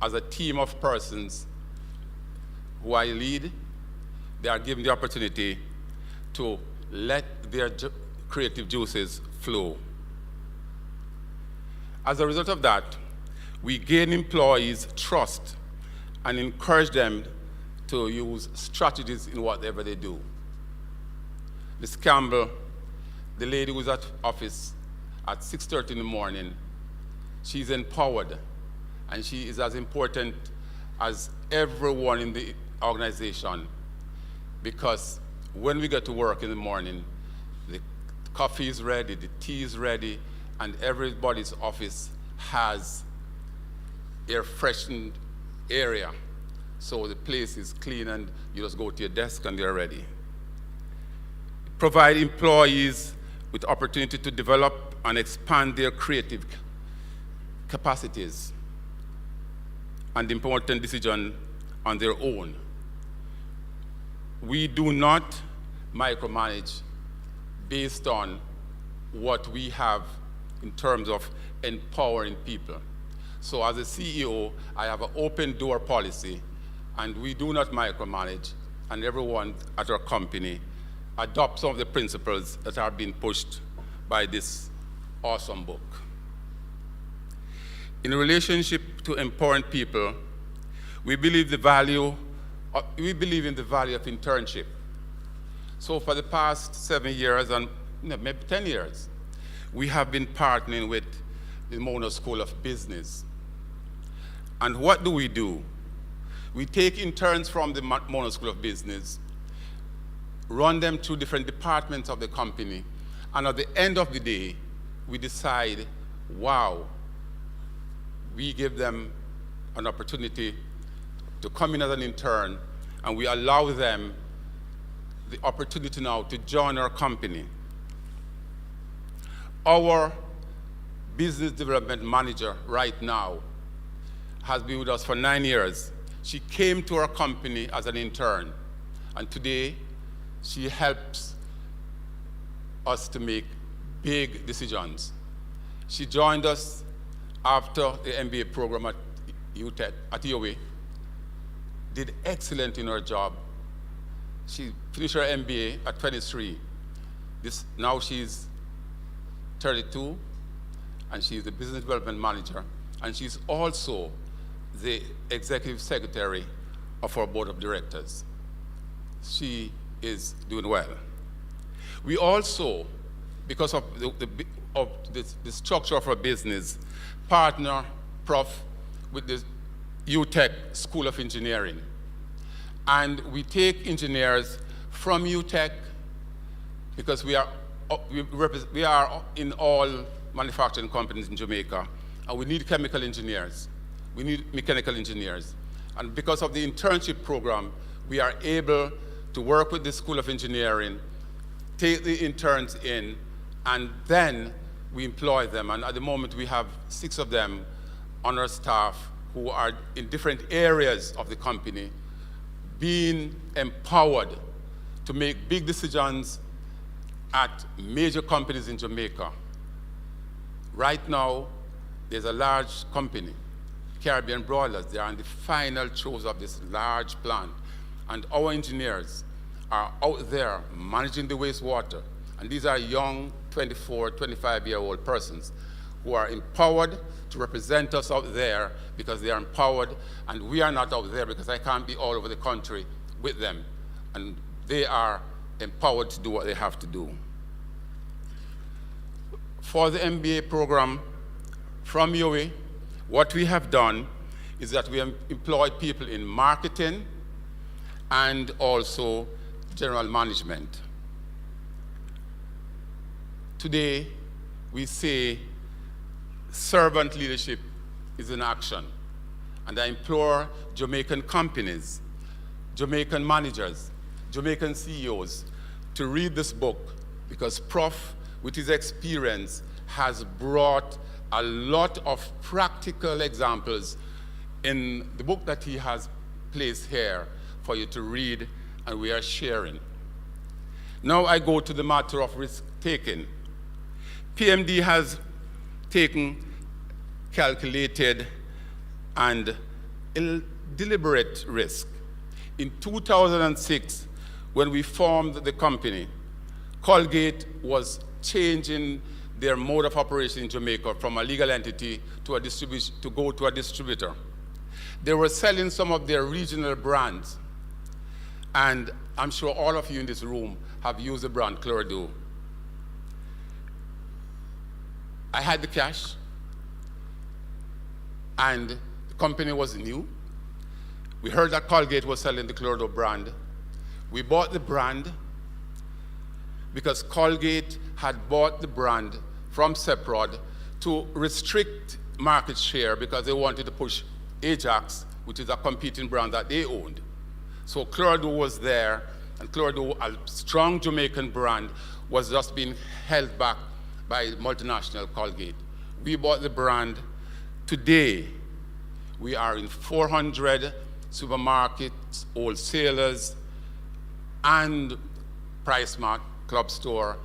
as a team of persons who I lead, they are given the opportunity to let their creative juices flow. As a result of that, we gain employees' trust and encourage them to use strategies in whatever they do. Ms. Campbell, the lady who's at office at 6:30 in the morning, she's empowered, and she is as important as everyone in the organization, because when we get to work in the morning, the coffee is ready, the tea is ready, and everybody's office has air freshened area. So the place is clean and you just go to your desk and they're ready. Provide employees with opportunity to develop and expand their creative capacities and important decision on their own. We do not micromanage based on what we have in terms of empowering people. So as a CEO, I have an open door policy, and we do not micromanage, and everyone at our company adopts some of the principles that are being pushed by this awesome book. In relationship to empowering people, we believe in the value of internship. So for the past 7 years and maybe 10 years, we have been partnering with the Mono School of Business. And what do? We take interns from the Mono School of Business, run them through different departments of the company, and at the end of the day, we decide, wow, we give them an opportunity to come in as an intern, and we allow them the opportunity now to join our company. Our business development manager right now has been with us for 9 years. She came to our company as an intern, and today she helps us to make big decisions. She joined us after the MBA program at UTEC, at UOA, did excellent in her job. She finished her MBA at 23. Now she's 32, and she's the business development manager, and she's also the executive secretary of our board of directors. She is doing well. We also, because of the structure of our business, partner Prof with the UTEC School of Engineering. And we take engineers from UTEC, because we are in all manufacturing companies in Jamaica, and we need chemical engineers. We need mechanical engineers. And because of the internship program, we are able to work with the School of Engineering, take the interns in, and then we employ them. And at the moment, we have 6 of them on our staff who are in different areas of the company, being empowered to make big decisions at major companies in Jamaica. Right now, there's a large company, Caribbean Broilers. They are in the final throes of this large plant. And our engineers are out there managing the wastewater. And these are young 24, 25-year-old persons who are empowered to represent us out there because they are empowered, and we are not out there because I can't be all over the country with them. And they are empowered to do what they have to do. For the MBA program from UWI, what we have done is that we have employed people in marketing and also general management. Today, we say servant leadership is in action. And I implore Jamaican companies, Jamaican managers, Jamaican CEOs to read this book, because Prof, with his experience, has brought a lot of practical examples in the book that he has placed here for you to read, and we are sharing. Now I go to the matter of risk-taking. PMD has taken calculated and deliberate risk. In 2006, when we formed the company, Colgate was changing their mode of operation in Jamaica from a legal entity to a distributor. They were selling some of their regional brands, and I'm sure all of you in this room have used the brand Chlorado. I had the cash, and the company was new. We heard that Colgate was selling the Chlorado brand. We bought the brand because Colgate had bought the brand from Seprod to restrict market share because they wanted to push Ajax, which is a competing brand that they owned. So Chlorado was there, and Chlorado, a strong Jamaican brand, was just being held back by multinational Colgate. We bought the brand. Today, we are in 400 supermarkets, wholesalers, and Price Mart Club Store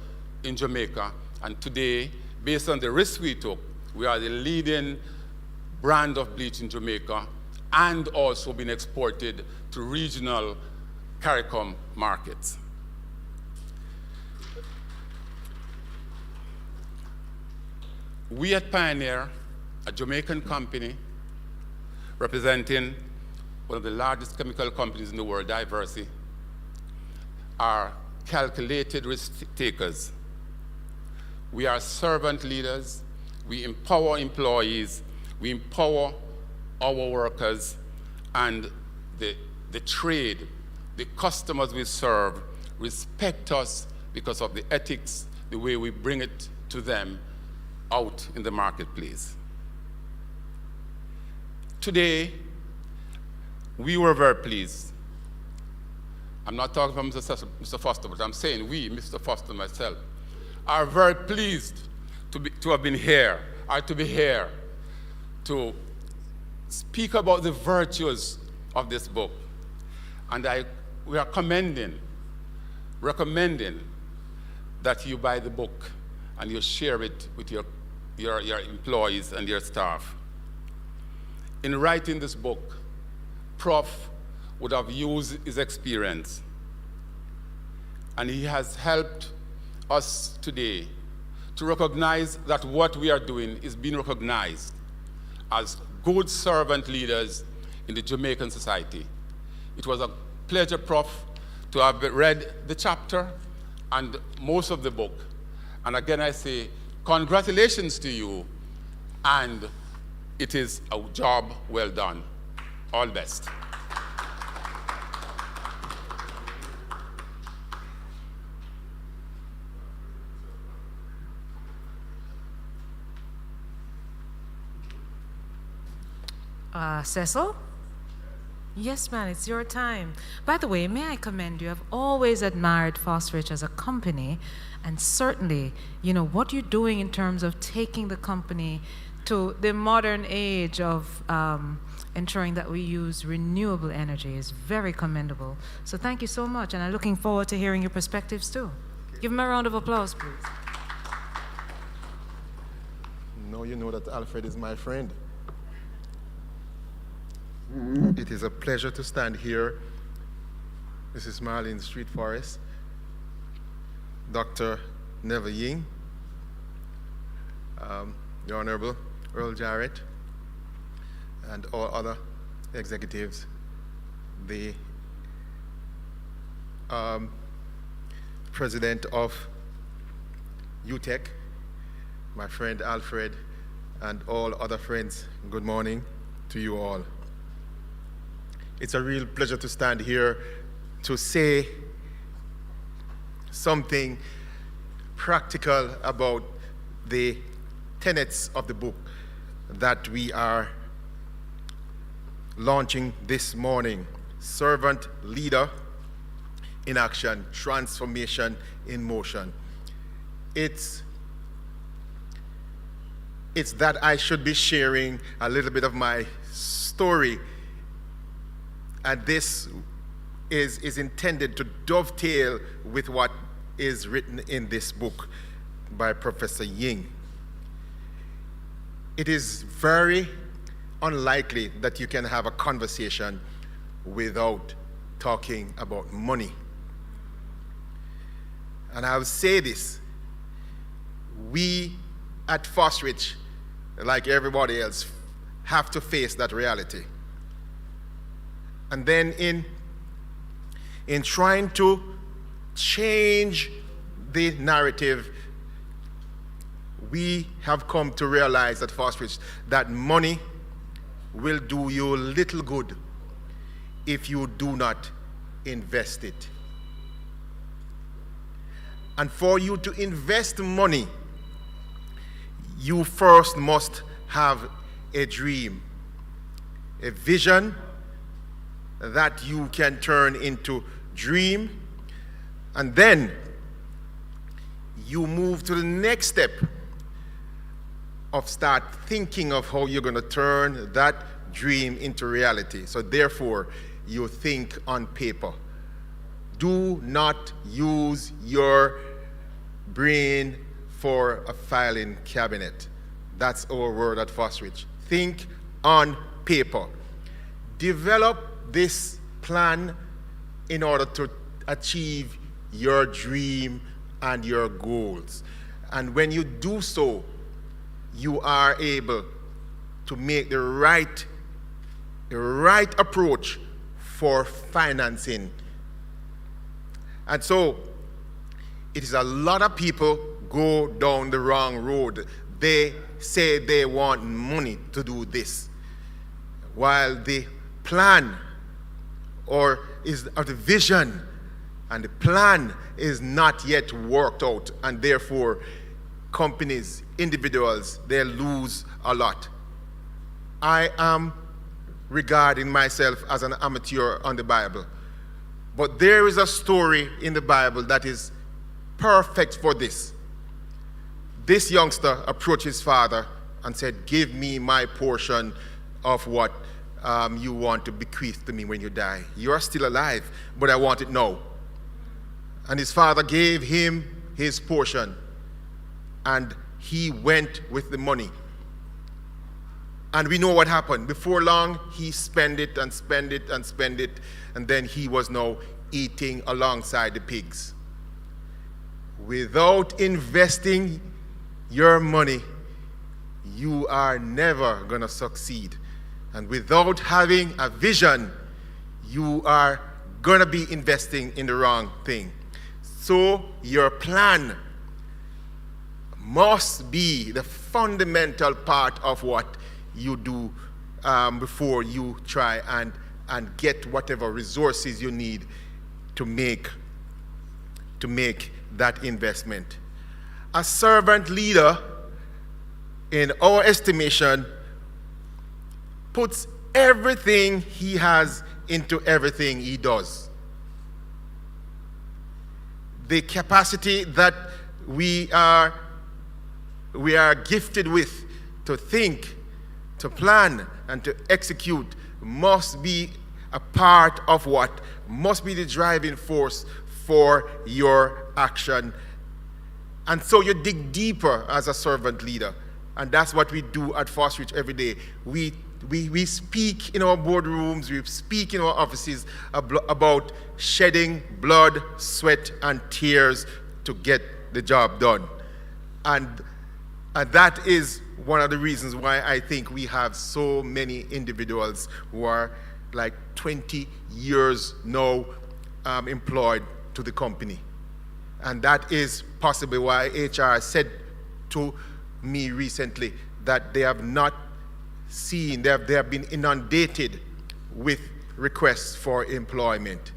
in Jamaica. And today, based on the risk we took, we are the leading brand of bleach in Jamaica, and also been exported to regional CARICOM markets. We at Pioneer, a Jamaican company representing one of the largest chemical companies in the world, JSE, are calculated risk takers. We are servant leaders. We empower employees. We empower our workers, and the trade, the customers we serve respect us because of the ethics, the way we bring it to them out in the marketplace. Today, we were very pleased. I'm not talking about Mr. Foster, but I'm saying we, Mr. Foster and myself, are very pleased to have been here, or to be here, to speak about the virtues of this book. And we are recommending that you buy the book and you share it with your employees and your staff. In writing this book, Prof would have used his experience, and he has helped us today to recognize that what we are doing is being recognized as good servant leaders in the Jamaican society. It was a pleasure, Prof, to have read the chapter and most of the book. And again, I say congratulations to you, and it is a job well done. All best. Cecil? Yes, man, it's your time. By the way, may I commend you? I've always admired Phosphorus as a company, and certainly, what you're doing in terms of taking the company to the modern age of ensuring that we use renewable energy is very commendable. So thank you so much, and I'm looking forward to hearing your perspectives too. Give him a round of applause, please. Now you know that Alfred is my friend. It is a pleasure to stand here. This is Marlene Street Forest, Dr. Neville Ying, the Honorable Earl Jarrett, and all other executives, the President of UTEC, my friend Alfred, and all other friends. Good morning to you all. It's a real pleasure to stand here to say something practical about the tenets of the book that we are launching this morning. Servant leader in action, transformation in motion. It's it's that I should be sharing a little bit of my story. And this is intended to dovetail with what is written in this book by Professor Ying. It is very unlikely that you can have a conversation without talking about money. And I'll say this, we at Fosrich, like everybody else, have to face that reality. And then in trying to change the narrative, we have come to realize at Fosrich that money will do you little good if you do not invest it. And for you to invest money, you first must have a dream, a vision that you can turn into dream, and then you move to the next step of start thinking of how you're going to turn that dream into reality. So therefore, you think on paper. Do not use your brain for a filing cabinet. That's our word at Fosrich. Think on paper. Develop this plan in order to achieve your dream and your goals. And when you do so, you are able to make the right approach for financing. And so, it is a lot of people go down the wrong road. They say they want money to do this, while the plan or the vision and the plan is not yet worked out, and therefore companies, individuals, they lose a lot. I am regarding myself as an amateur on the Bible, but there is a story in the Bible that is perfect for this. This youngster approached his father and said, "Give me my portion of what you want to bequeath to me when you die. You are still alive, but I want it now." And his father gave him his portion, and he went with the money. And we know what happened. Before long, he spent it and spent it and spent it, and then he was now eating alongside the pigs. Without investing your money, you are never going to succeed. And without having a vision, you are going to be investing in the wrong thing. So your plan must be the fundamental part of what you do before you try and get whatever resources you need to make that investment. A servant leader, in our estimation, puts everything he has into everything he does. The capacity that we are gifted with to think, to plan, and to execute must be a part of what must be the driving force for your action. And so you dig deeper as a servant leader. And that's what we do at Fosrich every day. We speak in our boardrooms, we speak in our offices about shedding blood, sweat, and tears to get the job done. And that is one of the reasons why I think we have so many individuals who are like 20 years now employed to the company. And that is possibly why HR said to me recently that they have not seen, they have been inundated with requests for employment,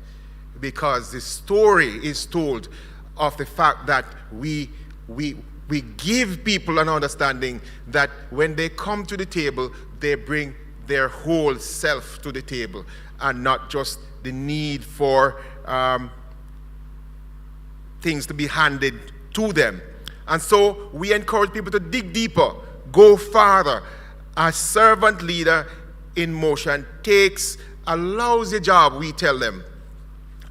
because the story is told of the fact that we give people an understanding that when they come to the table, they bring their whole self to the table and not just the need for things to be handed to them. And so we encourage people to dig deeper, go farther. A servant leader in motion takes a lousy job, we tell them,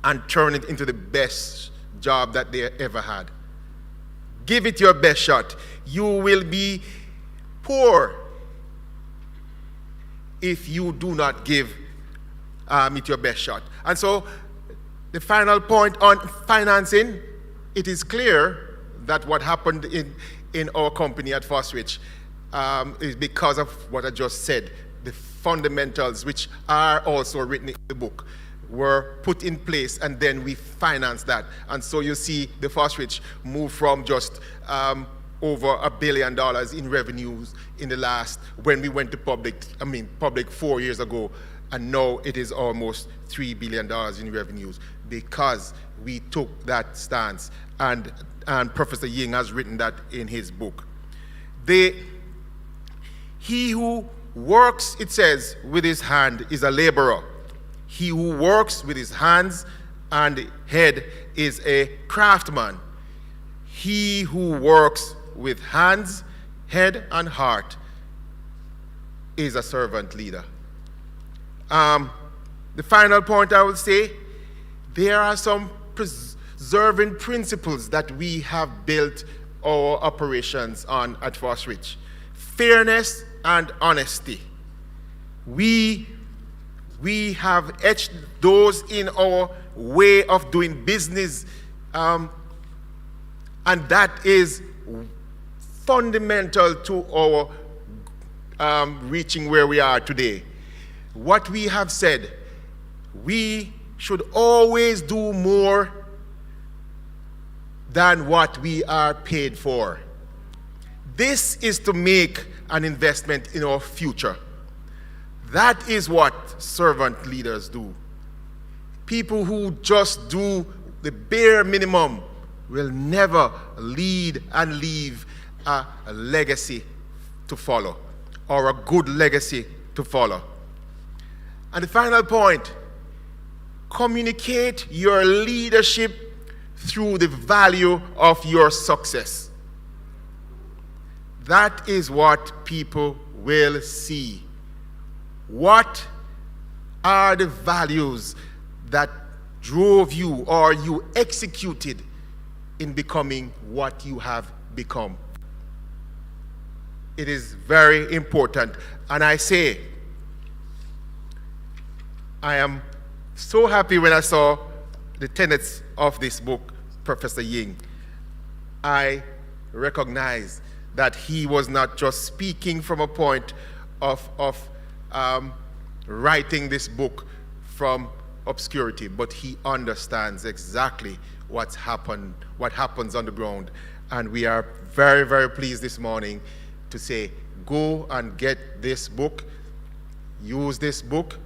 and turn it into the best job that they ever had. Give it your best shot. You will be poor if you do not give it your best shot. And so the final point on financing, it is clear that what happened in our company at Fosrich is because of what I just said. The fundamentals, which are also written in the book, were put in place, and then we financed that. And so you see the Fosrich move from just over $1 billion in revenues in the last, when we went to public 4 years ago, and now it is almost $3 billion in revenues, because we took that stance, and Professor Ying has written that in his book. He who works, it says, with his hand is a laborer. He who works with his hands and head is a craftsman. He who works with hands, head, and heart is a servant leader. The final point I will say, there are some preserving principles that we have built our operations on at Fosrich. Fairness and honesty. We have etched those in our way of doing business, and that is fundamental to our reaching where we are today. What we have said, we should always do more than what we are paid for. This is to make an investment in our future. That is what servant leaders do. People who just do the bare minimum will never lead and leave a legacy to follow, or a good legacy to follow. And the final point, communicate your leadership through the value of your success. That is what people will see. What are the values that drove you, or you executed in becoming what you have become? It is very important. And I say, I am so happy when I saw the tenets of this book, Professor Ying. I recognize that he was not just speaking from a point of writing this book from obscurity, but he understands exactly what happens on the ground. And we are very, very pleased this morning to say, go and get this book, use this book,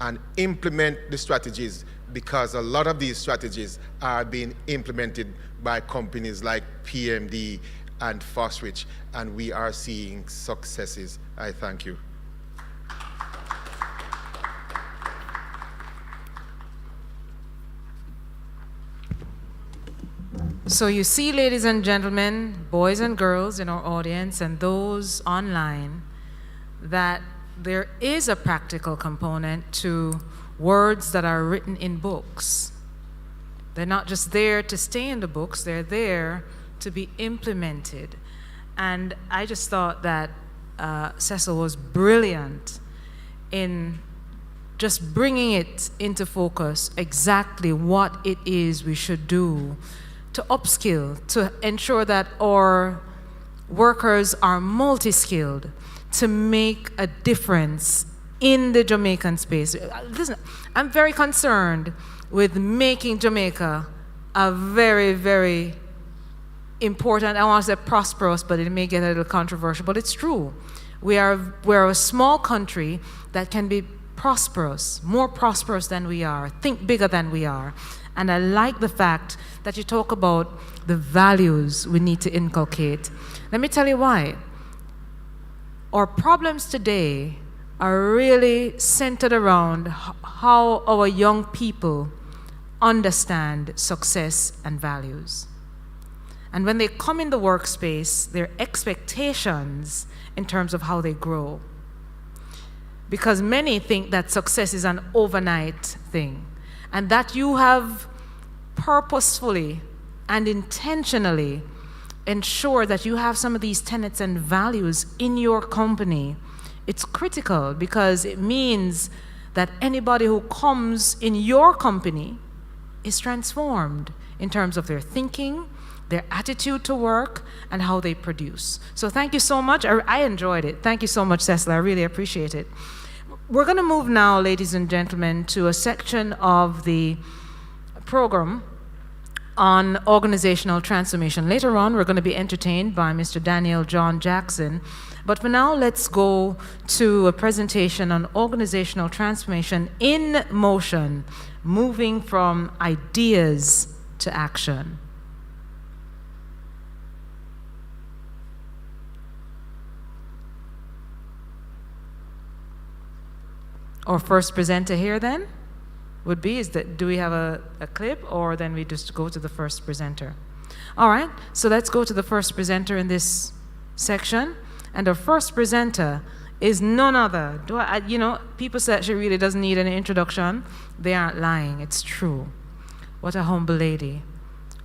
and implement the strategies, because a lot of these strategies are being implemented by companies like PMD and Fosrich, and we are seeing successes. I thank you. So you see, ladies and gentlemen, boys and girls in our audience and those online, that there is a practical component to words that are written in books. They're not just there to stay in the books, they're there to be implemented. And I just thought that Cecil was brilliant in just bringing it into focus, exactly what it is we should do to upskill, to ensure that our workers are multi-skilled, to make a difference in the Jamaican space. Listen, I'm very concerned with making Jamaica a very, very important, I want to say prosperous, but it may get a little controversial, but it's true. We're a small country that can be prosperous, more prosperous than we are, think bigger than we are. And I like the fact that you talk about the values we need to inculcate. Let me tell you why. Our problems today are really centered around how our young people understand success and values. And when they come in the workspace, their expectations in terms of how they grow. Because many think that success is an overnight thing, and that you have purposefully and intentionally ensure that you have some of these tenets and values in your company. It's critical because it means that anybody who comes in your company is transformed in terms of their thinking, their attitude to work, and how they produce. So thank you so much. I enjoyed it. Thank you so much, Cecil. I really appreciate it. We're going to move now, ladies and gentlemen, to a section of the program on organizational transformation. Later on, we're going to be entertained by Mr. Daniel John Jackson. But for now, let's go to a presentation on organizational transformation in motion, moving from ideas to action. Our first presenter here then would be, do we have a clip, or then we just go to the first presenter? All right, so let's go to the first presenter in this section. And our first presenter is none other. People say she really doesn't need any introduction. They aren't lying, it's true. What a humble lady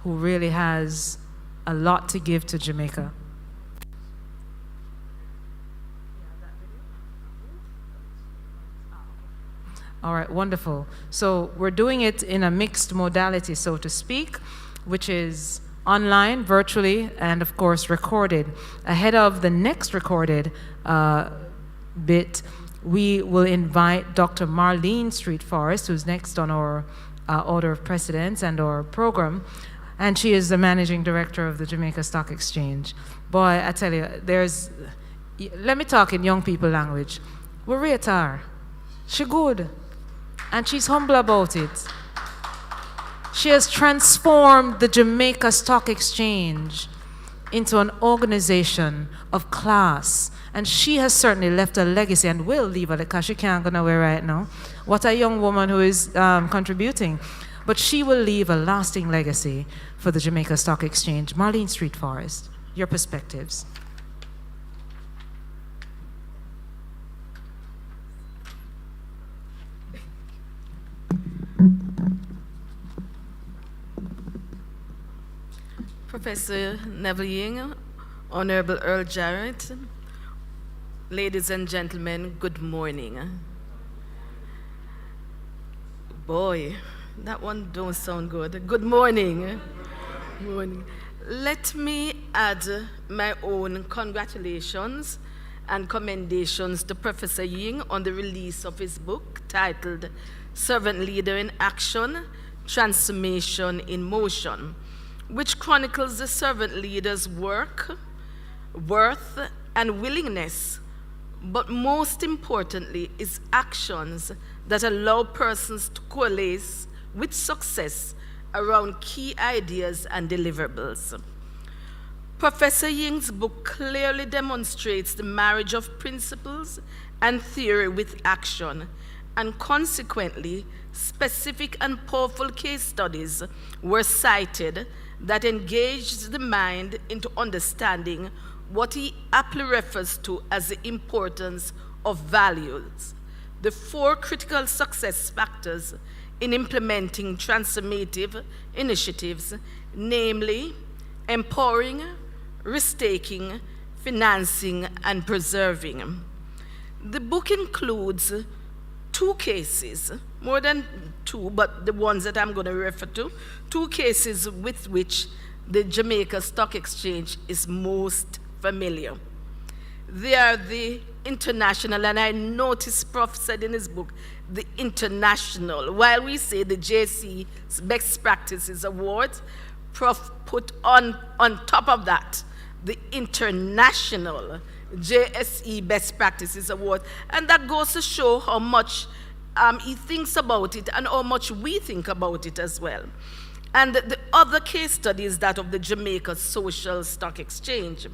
who really has a lot to give to Jamaica. All right, wonderful. So we're doing it in a mixed modality, so to speak, which is online, virtually, and of course recorded. Ahead of the next recorded bit, we will invite Dr. Marlene Street Forrest, who's next on our order of precedence and our program, and she is the managing director of the Jamaica Stock Exchange. Boy, I tell you, let me talk in young people language. We rate her. She good. And she's humble about it. She has transformed the Jamaica Stock Exchange into an organization of class. And she has certainly left a legacy and will leave it because she can't go nowhere right now. What a young woman who is contributing. But she will leave a lasting legacy for the Jamaica Stock Exchange. Marlene Street Forrest, your perspectives. Professor Neville Ying, Honorable Earl Jarrett, ladies and gentlemen, good morning. Boy, that one don't sound good. Good morning. Good morning. Let me add my own congratulations and commendations to Professor Ying on the release of his book titled Servant Leader in Action, Transformation in Motion, which chronicles the servant leader's work, worth, and willingness, but most importantly, is actions that allow persons to coalesce with success around key ideas and deliverables. Professor Ying's book clearly demonstrates the marriage of principles and theory with action, and consequently, specific and powerful case studies were cited that engaged the mind into understanding what he aptly refers to as the importance of values, the four critical success factors in implementing transformative initiatives, namely empowering, risk-taking, financing, and preserving. The book includes two cases, more than two, but the ones that I'm going to refer to, two cases with which the Jamaica Stock Exchange is most familiar. They are the international, and I noticed Prof said in his book, the international. While we say the JSE Best Practices Award, Prof put on top of that the international JSE Best Practices Award, and that goes to show how much he thinks about it and how much we think about it as well. And the other case study is that of the Jamaica Social Stock Exchange.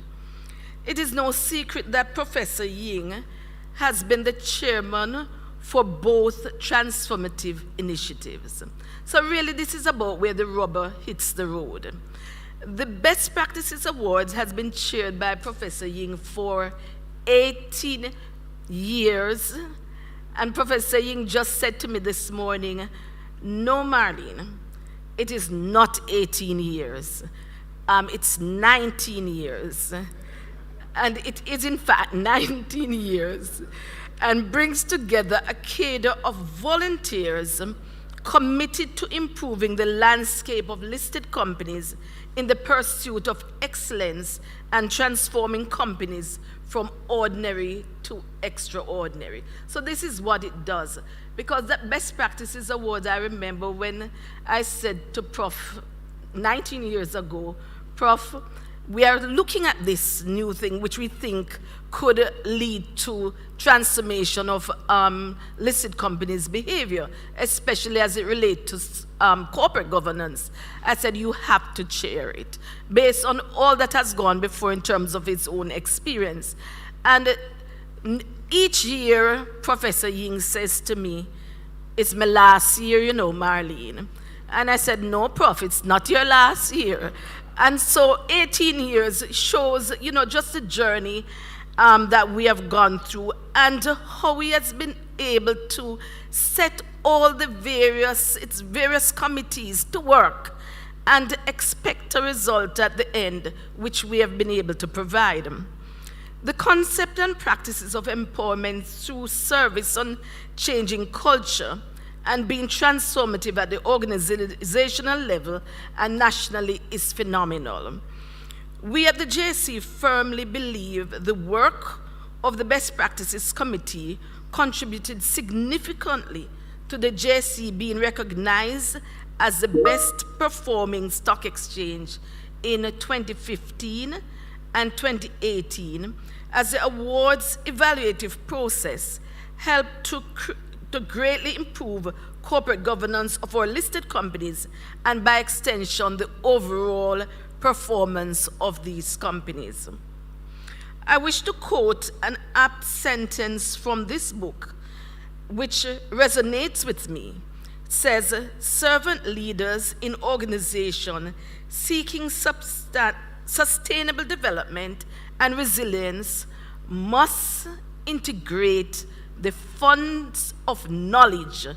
It is no secret that Professor Ying has been the chairman for both transformative initiatives. So really this is about where the rubber hits the road. The Best Practices Awards has been chaired by Professor Ying for 18 years. And Professor Ying just said to me this morning, no, Marlene, it is not 18 years. It's 19 years. And it is, in fact, 19 years. And brings together a cadre of volunteers committed to improving the landscape of listed companies in the pursuit of excellence and transforming companies from ordinary to extraordinary. So this is what it does. Because that Best Practices Award, I remember when I said to Prof 19 years ago, Prof, we are looking at this new thing which we think could lead to transformation of listed companies' behavior, especially as it relates to corporate governance. I said, you have to chair it, based on all that has gone before in terms of its own experience. And each year, Professor Ying says to me, it's my last year, you know, Marlene. And I said, no, Prof, it's not your last year. And so 18 years shows, you know, just the journey that we have gone through and how he has been able to set all the various committees to work and expect a result at the end, which we have been able to provide. The concept and practices of empowerment through service on changing culture and being transformative at the organizational level and nationally is phenomenal. We at the JSE firmly believe the work of the Best Practices Committee contributed significantly to the JSE being recognized as the best performing stock exchange in 2015 and 2018, as the awards evaluative process helped to greatly improve corporate governance of our listed companies and by extension the overall performance of these companies. I wish to quote an apt sentence from this book which resonates with me. It says, servant leaders in organization seeking sustainable development and resilience must integrate the funds of knowledge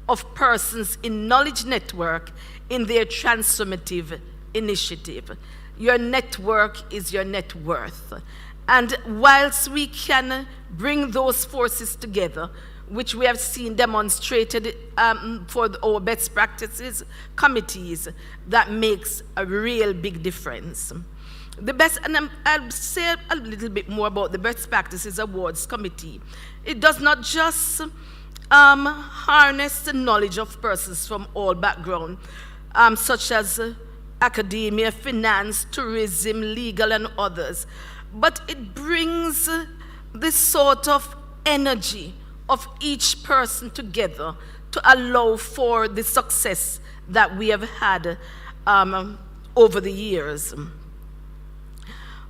of persons in knowledge network in their transformative initiative. Your network is your net worth. And whilst we can bring those forces together, which we have seen demonstrated for our best practices committees, that makes a real big difference. And I'll say a little bit more about the Best Practices Awards Committee. It does not just harness the knowledge of persons from all backgrounds, such as academia, finance, tourism, legal, and others, but it brings this sort of energy of each person together to allow for the success that we have had over the years.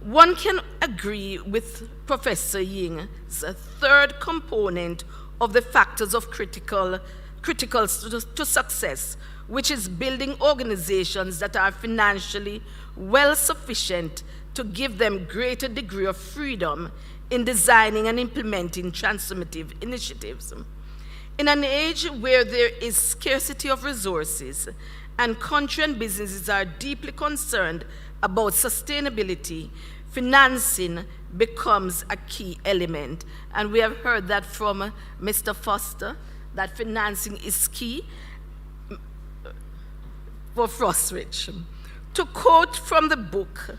One can agree with Professor Ying's third component of the factors of critical to success, which is building organizations that are financially well-sufficient to give them greater degree of freedom in designing and implementing transformative initiatives. In an age where there is scarcity of resources and country and businesses are deeply concerned about sustainability, financing becomes a key element. And we have heard that from Mr. Foster, that financing is key for Frostridge. To quote from the book,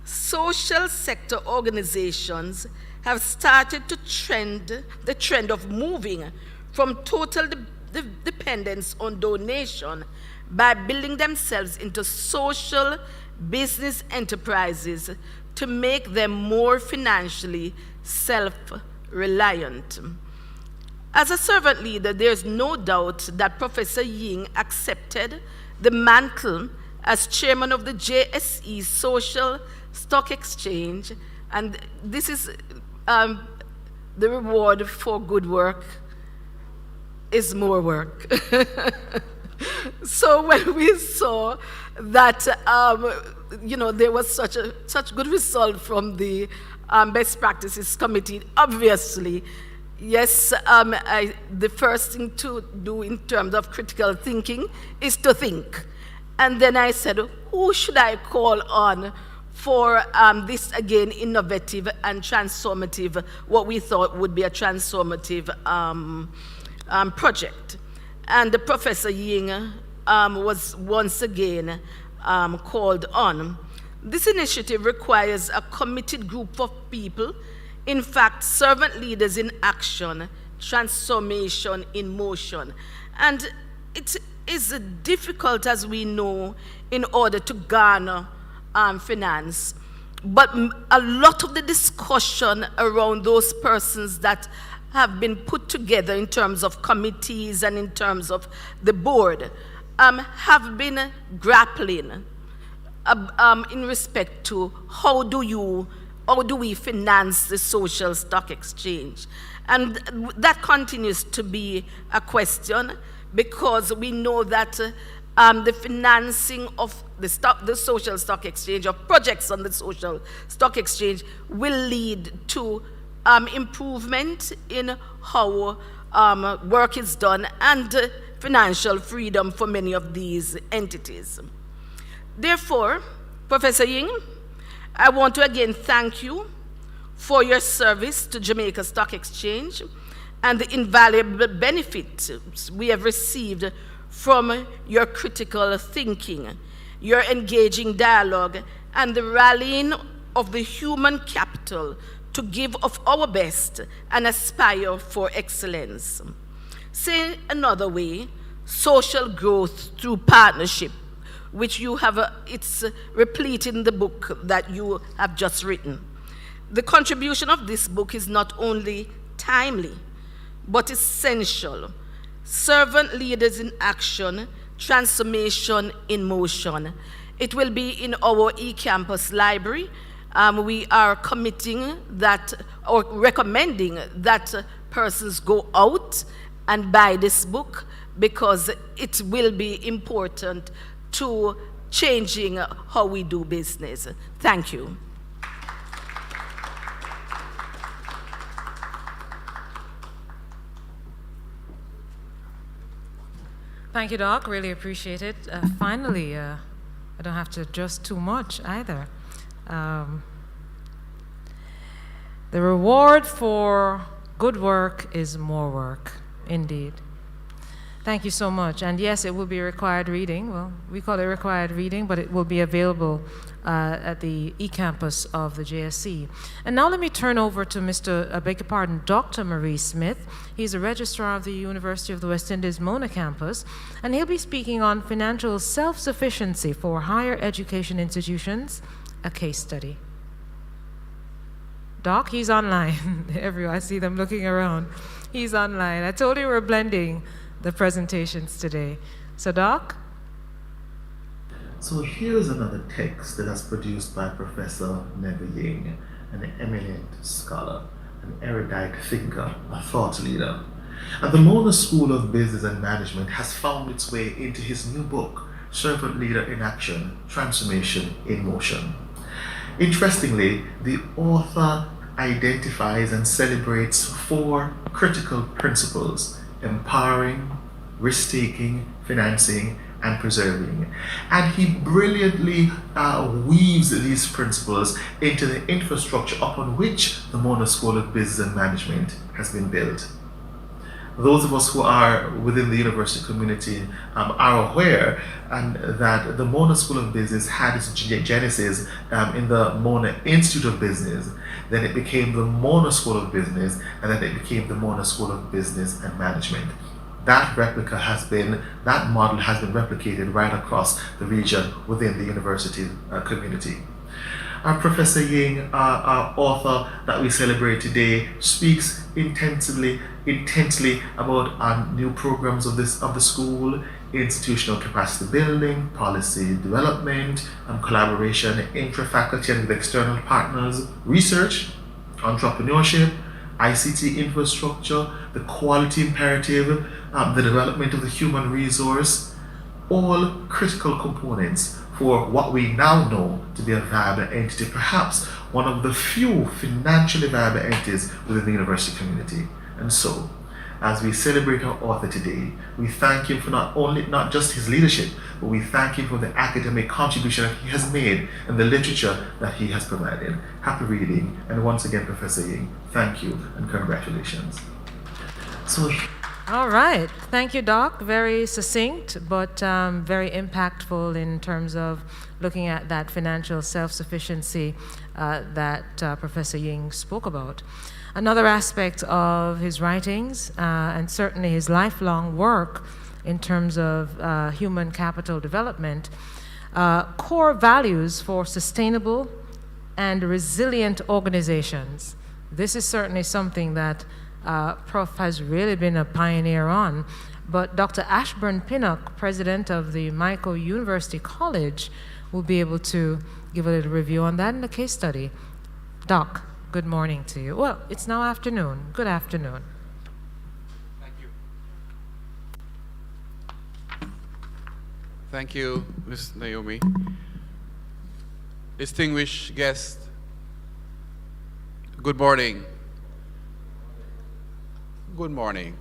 social sector organizations have started the trend of moving from total dependence on donation by building themselves into social business enterprises to make them more financially self-reliant. As a servant leader, there's no doubt that Professor Ying accepted the mantle as chairman of the JSE Social Stock Exchange, and this is the reward for good work is more work. So when we saw that, there was such good result from the Best Practices Committee, obviously, yes, the first thing to do in terms of critical thinking is to think. And then I said, who should I call on for this, again, innovative and transformative, what we thought would be a transformative project. And the Professor Ying was once again called on. This initiative requires a committed group of people, in fact, servant leaders in action, transformation in motion. And it is difficult, as we know, in order to garner finance. But a lot of the discussion around those persons that have been put together in terms of committees and in terms of the board have been grappling in respect to how do we finance the social stock exchange. And that continues to be a question, because we know that the financing of the social stock exchange, of projects on the social stock exchange, will lead to improvement in how work is done and financial freedom for many of these entities. Therefore, Professor Ying, I want to again thank you for your service to Jamaica Stock Exchange and the invaluable benefits we have received from your critical thinking, your engaging dialogue, and the rallying of the human capital to give of our best and aspire for excellence. Say another way, social growth through partnership, which you have, it's replete in the book that you have just written. The contribution of this book is not only timely, but essential. Servant leaders in action, transformation in motion. It will be in our eCampus library. We are committing that, or recommending that persons go out and buy this book, because it will be important to changing how we do business. Thank you. Thank you, Doc. Really appreciate it. Finally, I don't have to adjust too much either. The reward for good work is more work, indeed. Thank you so much. And yes, it will be required reading. Well, we call it required reading, but it will be available at the eCampus of the JSE. And now let me turn over to Dr. Marie Smith. He's a registrar of the University of the West Indies Mona campus, and he'll be speaking on financial self-sufficiency for higher education institutions, a case study. Doc, he's online. Everyone, I see them looking around. He's online. I told you we're blending the presentations today. So, Doc? So here's another text that is produced by Professor Neville Ying, an eminent scholar, an erudite thinker, a thought leader. And the Mona School of Business and Management has found its way into his new book, Servant Leader in Action, Transformation in Motion. Interestingly, the author identifies and celebrates 4 critical principles: empowering, risk-taking, financing, and preserving. And he brilliantly weaves these principles into the infrastructure upon which the Mona School of Business and Management has been built. Those of us who are within the university community are aware that the Mona School of Business had its genesis in the Mona Institute of Business. Then it became the Mona School of Business, and then it became the Mona School of Business and Management. That model has been replicated right across the region within the university community. Our Professor Ying, our author that we celebrate today, speaks intensely about new programs of the school, institutional capacity building, policy development, and intra-faculty and with external partners, research, entrepreneurship, ICT infrastructure, the quality imperative, the development of the human resource, all critical components for what we now know to be a viable entity, perhaps one of the few financially viable entities within the university community. And so, as we celebrate our author today, we thank him for not just his leadership, but we thank him for the academic contribution that he has made and the literature that he has provided. Happy reading, and once again, Professor Ying, thank you and congratulations. So, all right. Thank you, Doc. Very succinct, but very impactful in terms of looking at that financial self-sufficiency that Professor Ying spoke about. Another aspect of his writings, and certainly his lifelong work in terms of human capital development, core values for sustainable and resilient organizations. This is certainly something that Prof has really been a pioneer on. But Dr. Ashburn Pinnock, president of the Michael University College, will be able to give a little review on that in the case study. Doc, good morning to you. Well, it's now afternoon. Good afternoon. Thank you. Thank you, Ms. Naomi. Distinguished guests, good morning. Good morning.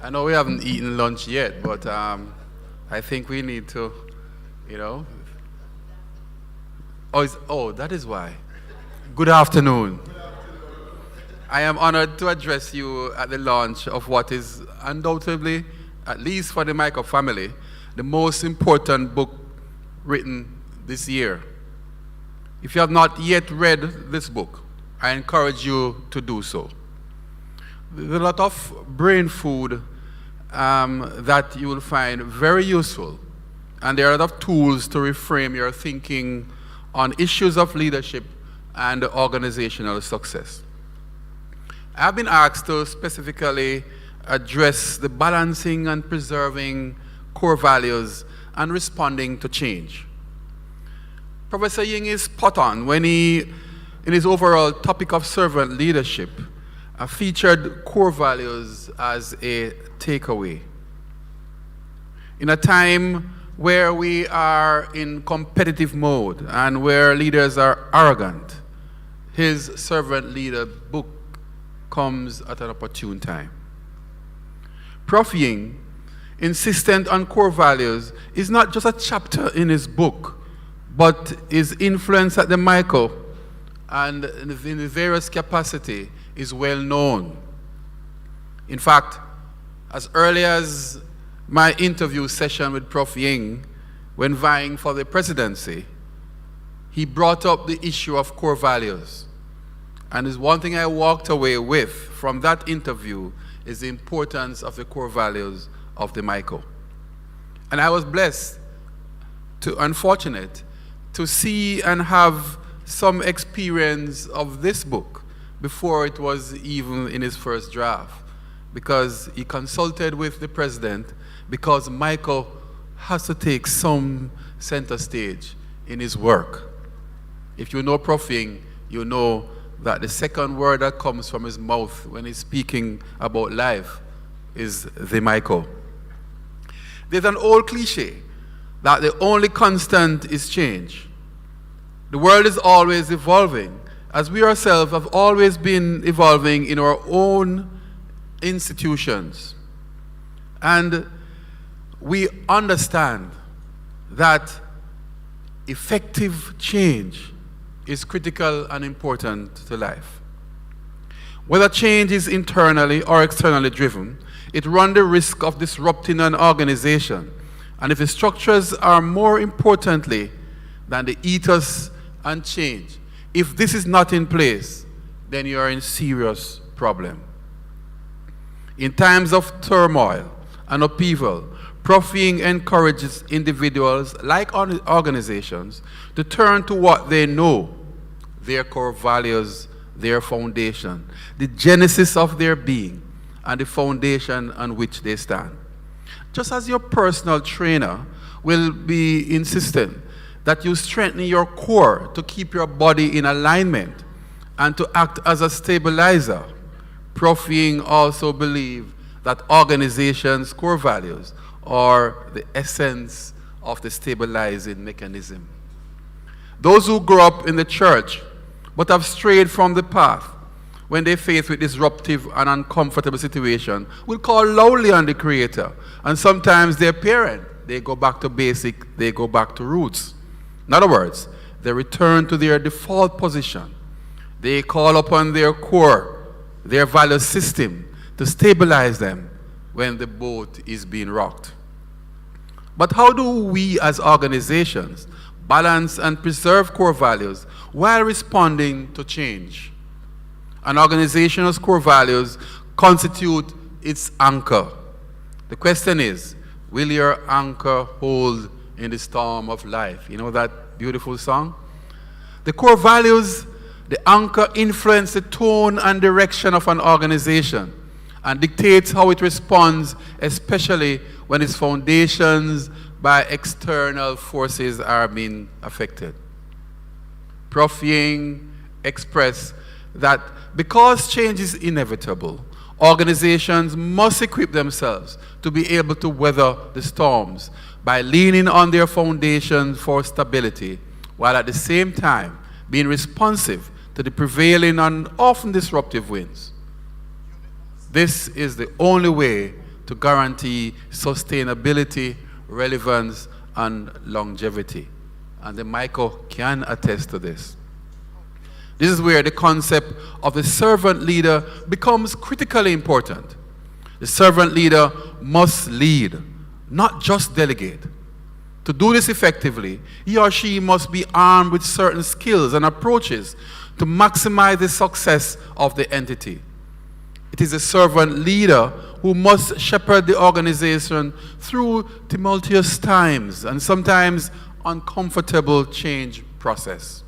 I know we haven't eaten lunch yet, but I think we need to, you know. Oh, that is why. Good afternoon. I am honored to address you at the launch of what is undoubtedly, at least for the Michael family, the most important book written this year. If you have not yet read this book, I encourage you to do so. There's a lot of brain food that you will find very useful, and there are a lot of tools to reframe your thinking on issues of leadership and organizational success. I've been asked to specifically address the balancing and preserving core values and responding to change. Professor Ying is spot on when he, in his overall topic of servant leadership, featured core values as a takeaway. In a time where we are in competitive mode and where leaders are arrogant, his servant leader book comes at an opportune time. Prof. Ying, insistent on core values, is not just a chapter in his book, but his influence at the Michael and in the various capacity is well known. In fact, as early as my interview session with Prof. Ying, when vying for the presidency, he brought up the issue of core values. And is one thing I walked away with from that interview is the importance of the core values of the Michael. And I was unfortunate to see and have some experience of this book before it was even in his first draft, because he consulted with the president, because Michael has to take some center stage in his work. If you know Prof. Ying, you know that the second word that comes from his mouth when he's speaking about life is the Michael. There's an old cliche that the only constant is change. The world is always evolving, as we ourselves have always been evolving in our own institutions. And we understand that effective change is critical and important to life. Whether change is internally or externally driven, it runs the risk of disrupting an organization. And if the structures are more importantly than the ethos and change, if this is not in place, then you are in serious problem. In times of turmoil and upheaval, Prof. Ying encourages individuals, like organizations, to turn to what they know, their core values, their foundation, the genesis of their being, and the foundation on which they stand. Just as your personal trainer will be insistent that you strengthen your core to keep your body in alignment and to act as a stabilizer, Prof. Ying also believes that organizations' core values or the essence of the stabilizing mechanism. Those who grow up in the church but have strayed from the path when they face with disruptive and uncomfortable situation will call loudly on the Creator, and sometimes their parent. They go back to basic, they go back to roots. In other words, they return to their default position. They call upon their core, their value system, to stabilize them when the boat is being rocked. But how do we as organizations balance and preserve core values while responding to change? An organization's core values constitute its anchor. The question is, will your anchor hold in the storm of life? You know that beautiful song? The core values, the anchor, influence the tone and direction of an organization and dictates how it responds, especially when its foundations by external forces are being affected. Prof. Ying expressed that because change is inevitable, organizations must equip themselves to be able to weather the storms by leaning on their foundation for stability, while at the same time being responsive to the prevailing and often disruptive winds. This is the only way to guarantee sustainability, relevance, and longevity. And the Michael can attest to this. This is where the concept of the servant leader becomes critically important. The servant leader must lead, not just delegate. To do this effectively, he or she must be armed with certain skills and approaches to maximize the success of the entity. It is a servant leader who must shepherd the organization through tumultuous times and sometimes uncomfortable change process.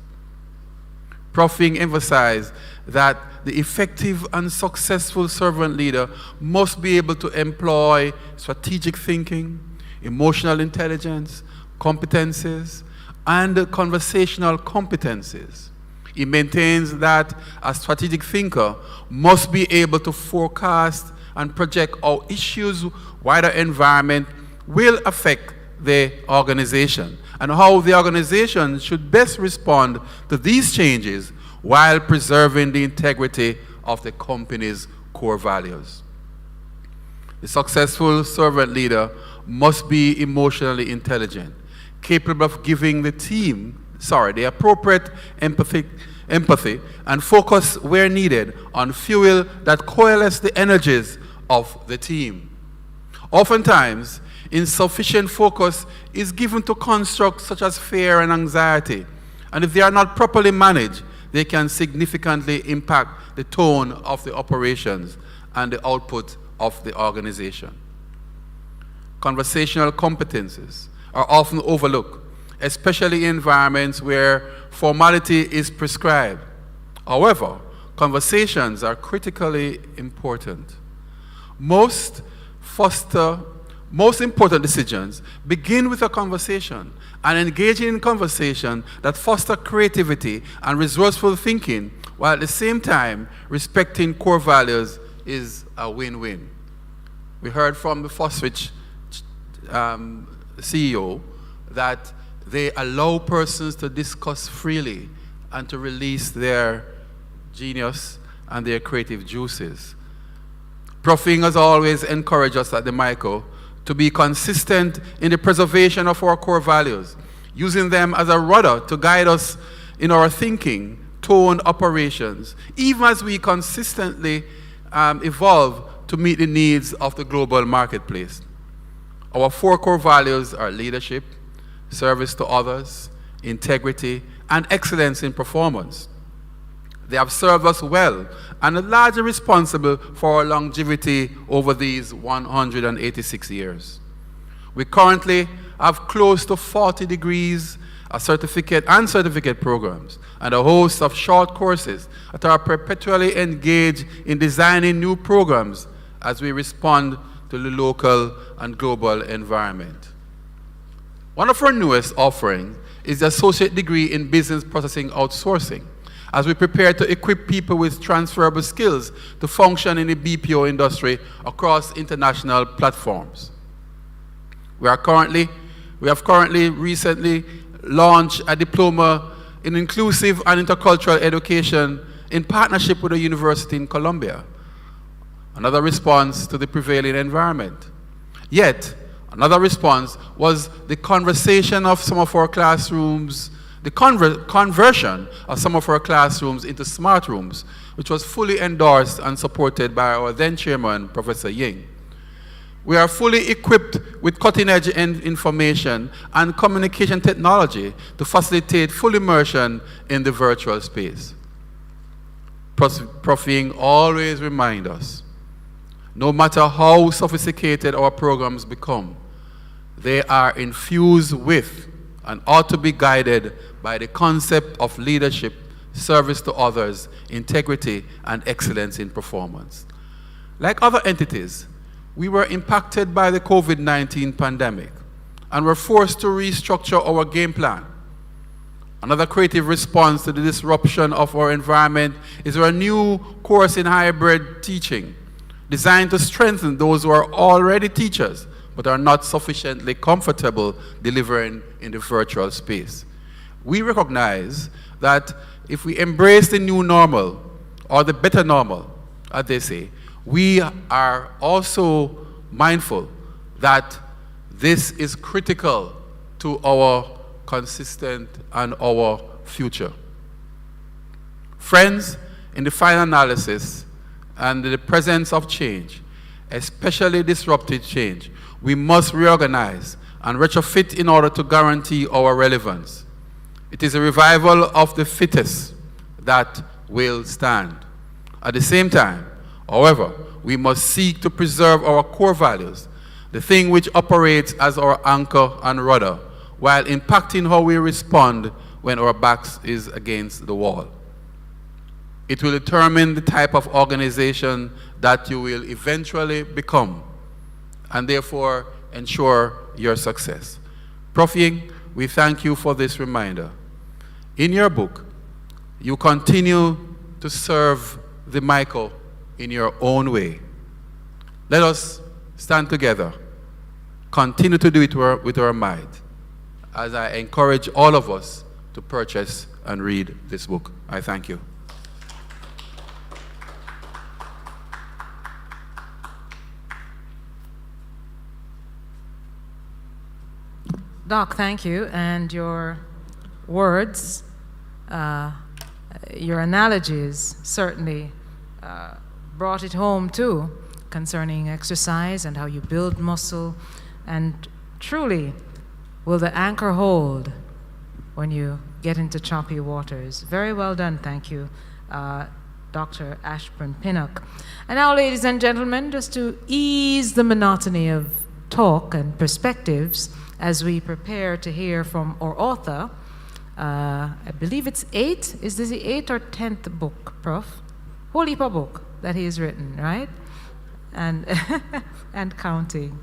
Prof. Ying emphasized that the effective and successful servant leader must be able to employ strategic thinking, emotional intelligence, competencies, and conversational competencies. He maintains that a strategic thinker must be able to forecast and project how issues, wider environment will affect the organization and how the organization should best respond to these changes while preserving the integrity of the company's core values. The successful servant leader must be emotionally intelligent, capable of giving the team the appropriate empathy and focus where needed on fuel that coalesce the energies of the team. Oftentimes, insufficient focus is given to constructs such as fear and anxiety, and if they are not properly managed, they can significantly impact the tone of the operations and the output of the organization. Conversational competencies are often overlooked, especially in environments where formality is prescribed. However, conversations are critically important. Most important decisions begin with a conversation, and engaging in conversation that foster creativity and resourceful thinking, while at the same time respecting core values, is a win-win. We heard from the Fosrich CEO that they allow persons to discuss freely and to release their genius and their creative juices. Prof. Ying has always encouraged us at the Michael to be consistent in the preservation of our core values, using them as a rudder to guide us in our thinking, tone, operations, even as we consistently evolve to meet the needs of the global marketplace. Our 4 core values are leadership, service to others, integrity, and excellence in performance. They have served us well and are largely responsible for our longevity over these 186 years. We currently have close to 40 degrees, a certificate programs, and a host of short courses that are perpetually engaged in designing new programs as we respond to the local and global environment. One of our newest offerings is the Associate Degree in Business Processing Outsourcing, as we prepare to equip people with transferable skills to function in the BPO industry across international platforms. We have currently recently launched a diploma in inclusive and intercultural education in partnership with a university in Colombia. Another response to the prevailing environment. Yet, another response was the conversation of some of our classrooms, the conversion of some of our classrooms into smart rooms, which was fully endorsed and supported by our then chairman, Professor Ying. We are fully equipped with cutting-edge information and communication technology to facilitate full immersion in the virtual space. Prof. Ying always reminds us, no matter how sophisticated our programs become, they are infused with and ought to be guided by the concept of leadership, service to others, integrity, and excellence in performance. Like other entities, we were impacted by the COVID-19 pandemic and were forced to restructure our game plan. Another creative response to the disruption of our environment is our new course in hybrid teaching, designed to strengthen those who are already teachers but are not sufficiently comfortable delivering in the virtual space. We recognize that if we embrace the new normal, or the better normal, as they say, we are also mindful that this is critical to our consistent and our future. Friends, in the final analysis and the presence of change, especially disruptive change, we must reorganize and retrofit in order to guarantee our relevance. It is a revival of the fittest that will stand. At the same time, however, we must seek to preserve our core values, the thing which operates as our anchor and rudder, while impacting how we respond when our backs is against the wall. It will determine the type of organization that you will eventually become, and therefore ensure your success. Prof. Ying, we thank you for this reminder. In your book, you continue to serve the Michael in your own way. Let us stand together, continue to do it with our might, as I encourage all of us to purchase and read this book. I thank you. Doc, thank you. And your words, your analogies certainly brought it home too, concerning exercise and how you build muscle. And truly, will the anchor hold when you get into choppy waters? Very well done, thank you, Dr. Ashburn Pinnock. And now, ladies and gentlemen, just to ease the monotony of talk and perspectives, as we prepare to hear from our author, I believe it's 8. Is this the 8th or 10th book, Prof? Whole heap of book that he has written, right? And and counting.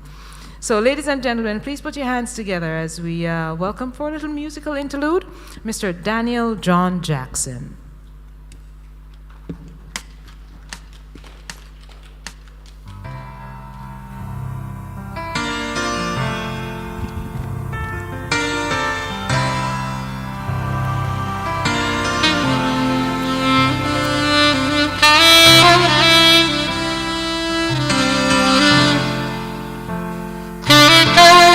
So, ladies and gentlemen, please put your hands together as we welcome for a little musical interlude, Mr. Daniel John Jackson. Thank you.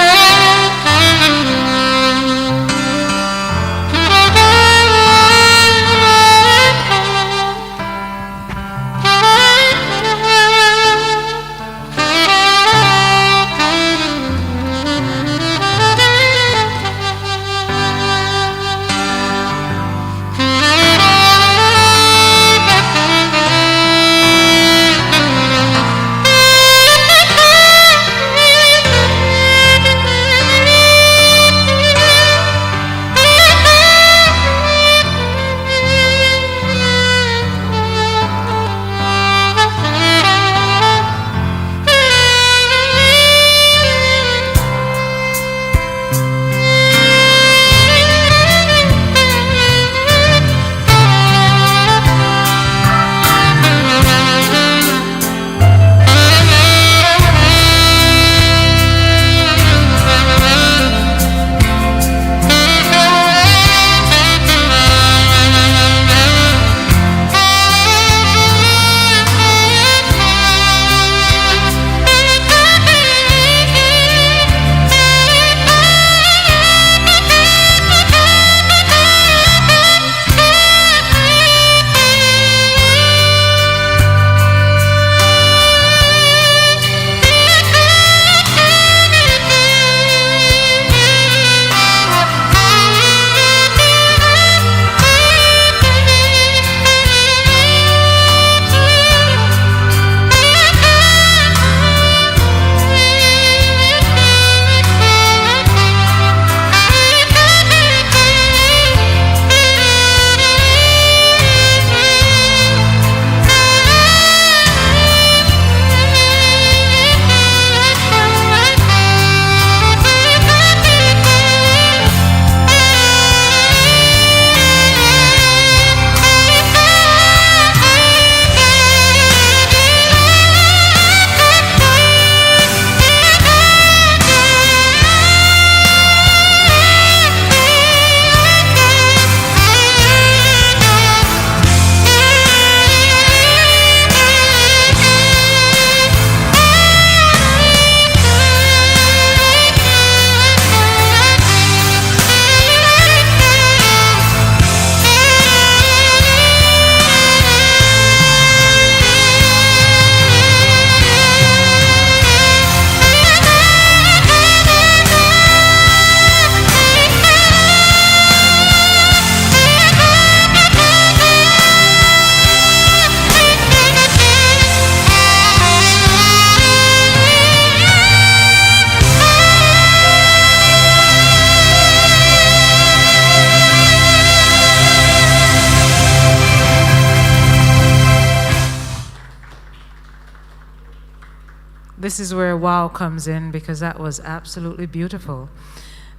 This is where wow comes in, because that was absolutely beautiful.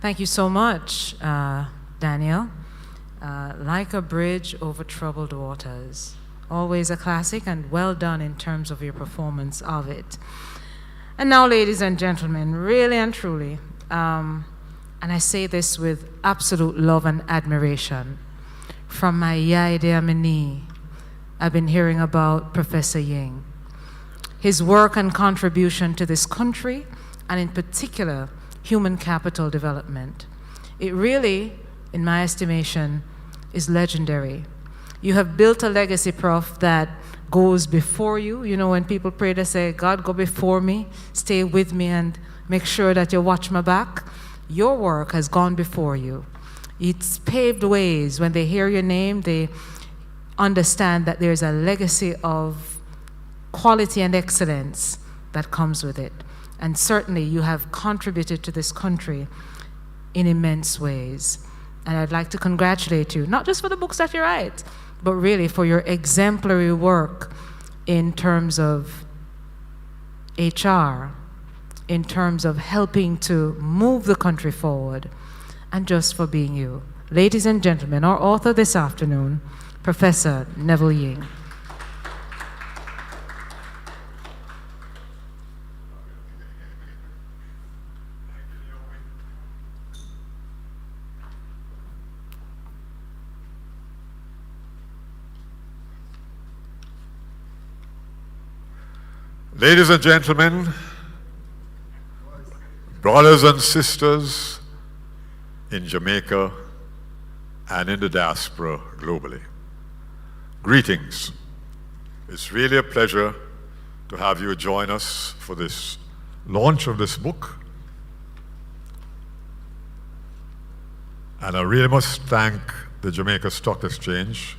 Thank you so much, Daniel. Like a bridge over troubled waters. Always a classic, and well done in terms of your performance of it. And now, ladies and gentlemen, really and truly, and I say this with absolute love and admiration, from my Yai de Amini, I've been hearing about Professor Ying. His work and contribution to this country, and in particular, human capital development. It really, in my estimation, is legendary. You have built a legacy, Prof, that goes before you. You know, when people pray, they say, God, go before me, stay with me, and make sure that you watch my back. Your work has gone before you. It's paved ways. When they hear your name, they understand that there's a legacy of quality and excellence that comes with it. And certainly you have contributed to this country in immense ways. And I'd like to congratulate you, not just for the books that you write, but really for your exemplary work in terms of HR, in terms of helping to move the country forward, and just for being you. Ladies and gentlemen, our author this afternoon, Professor Neville Ying. Ladies and gentlemen, brothers and sisters in Jamaica and in the diaspora globally, greetings. It's really a pleasure to have you join us for this launch of this book. And I really must thank the Jamaica Stock Exchange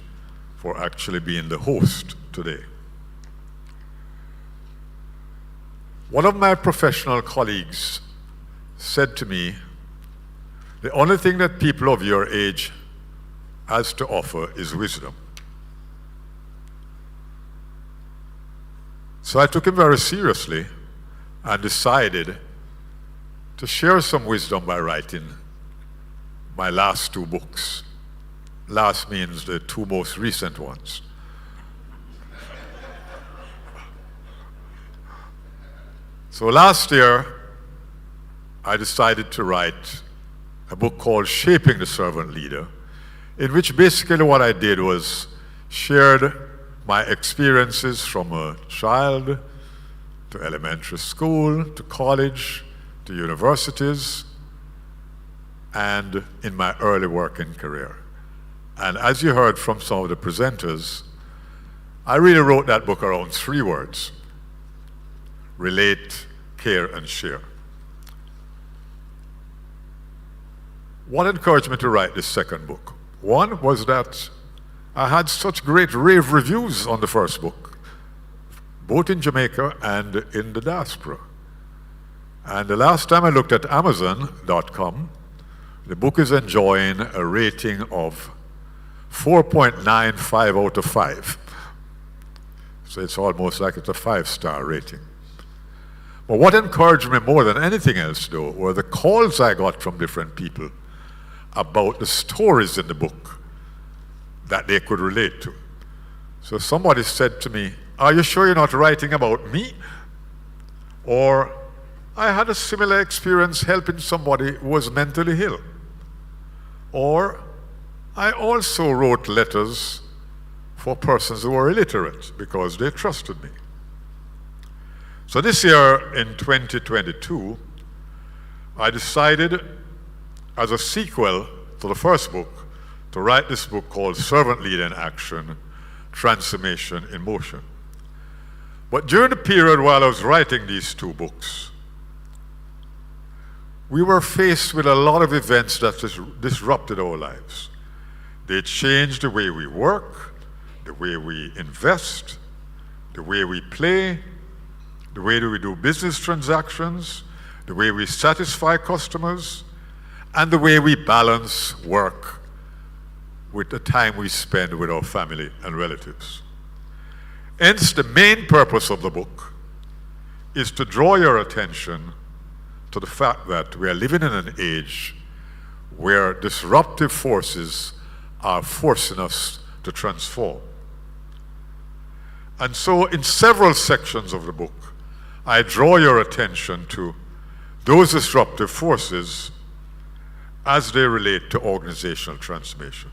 for actually being the host today. One of my professional colleagues said to me, the only thing that people of your age has to offer is wisdom. So I took him very seriously and decided to share some wisdom by writing my last two books. Last means the two most recent ones. So last year, I decided to write a book called Shaping the Servant Leader, in which basically what I did was shared my experiences from a child to elementary school, to college, to universities, and in my early working career. And as you heard from some of the presenters, I really wrote that book around 3 words: relate, care, and share. What encouraged me to write this second book? One was that I had such great rave reviews on the first book, both in Jamaica and in the diaspora. And the last time I looked at Amazon.com, the book is enjoying a rating of 4.95 out of 5. So it's almost like it's a 5-star rating. But what encouraged me more than anything else, though, were the calls I got from different people about the stories in the book that they could relate to. So somebody said to me, "Are you sure you're not writing about me?" Or, "I had a similar experience helping somebody who was mentally ill." Or, "I also wrote letters for persons who were illiterate because they trusted me." So this year, in 2022, I decided, as a sequel to the first book, to write this book called Servant Leader in Action, Transformation in Motion. But during the period while I was writing these 2 books, we were faced with a lot of events that disrupted our lives. They changed the way we work, the way we invest, the way we play, the way we do business transactions, the way we satisfy customers, and the way we balance work with the time we spend with our family and relatives. Hence, the main purpose of the book is to draw your attention to the fact that we are living in an age where disruptive forces are forcing us to transform. And so in several sections of the book, I draw your attention to those disruptive forces as they relate to organizational transformation.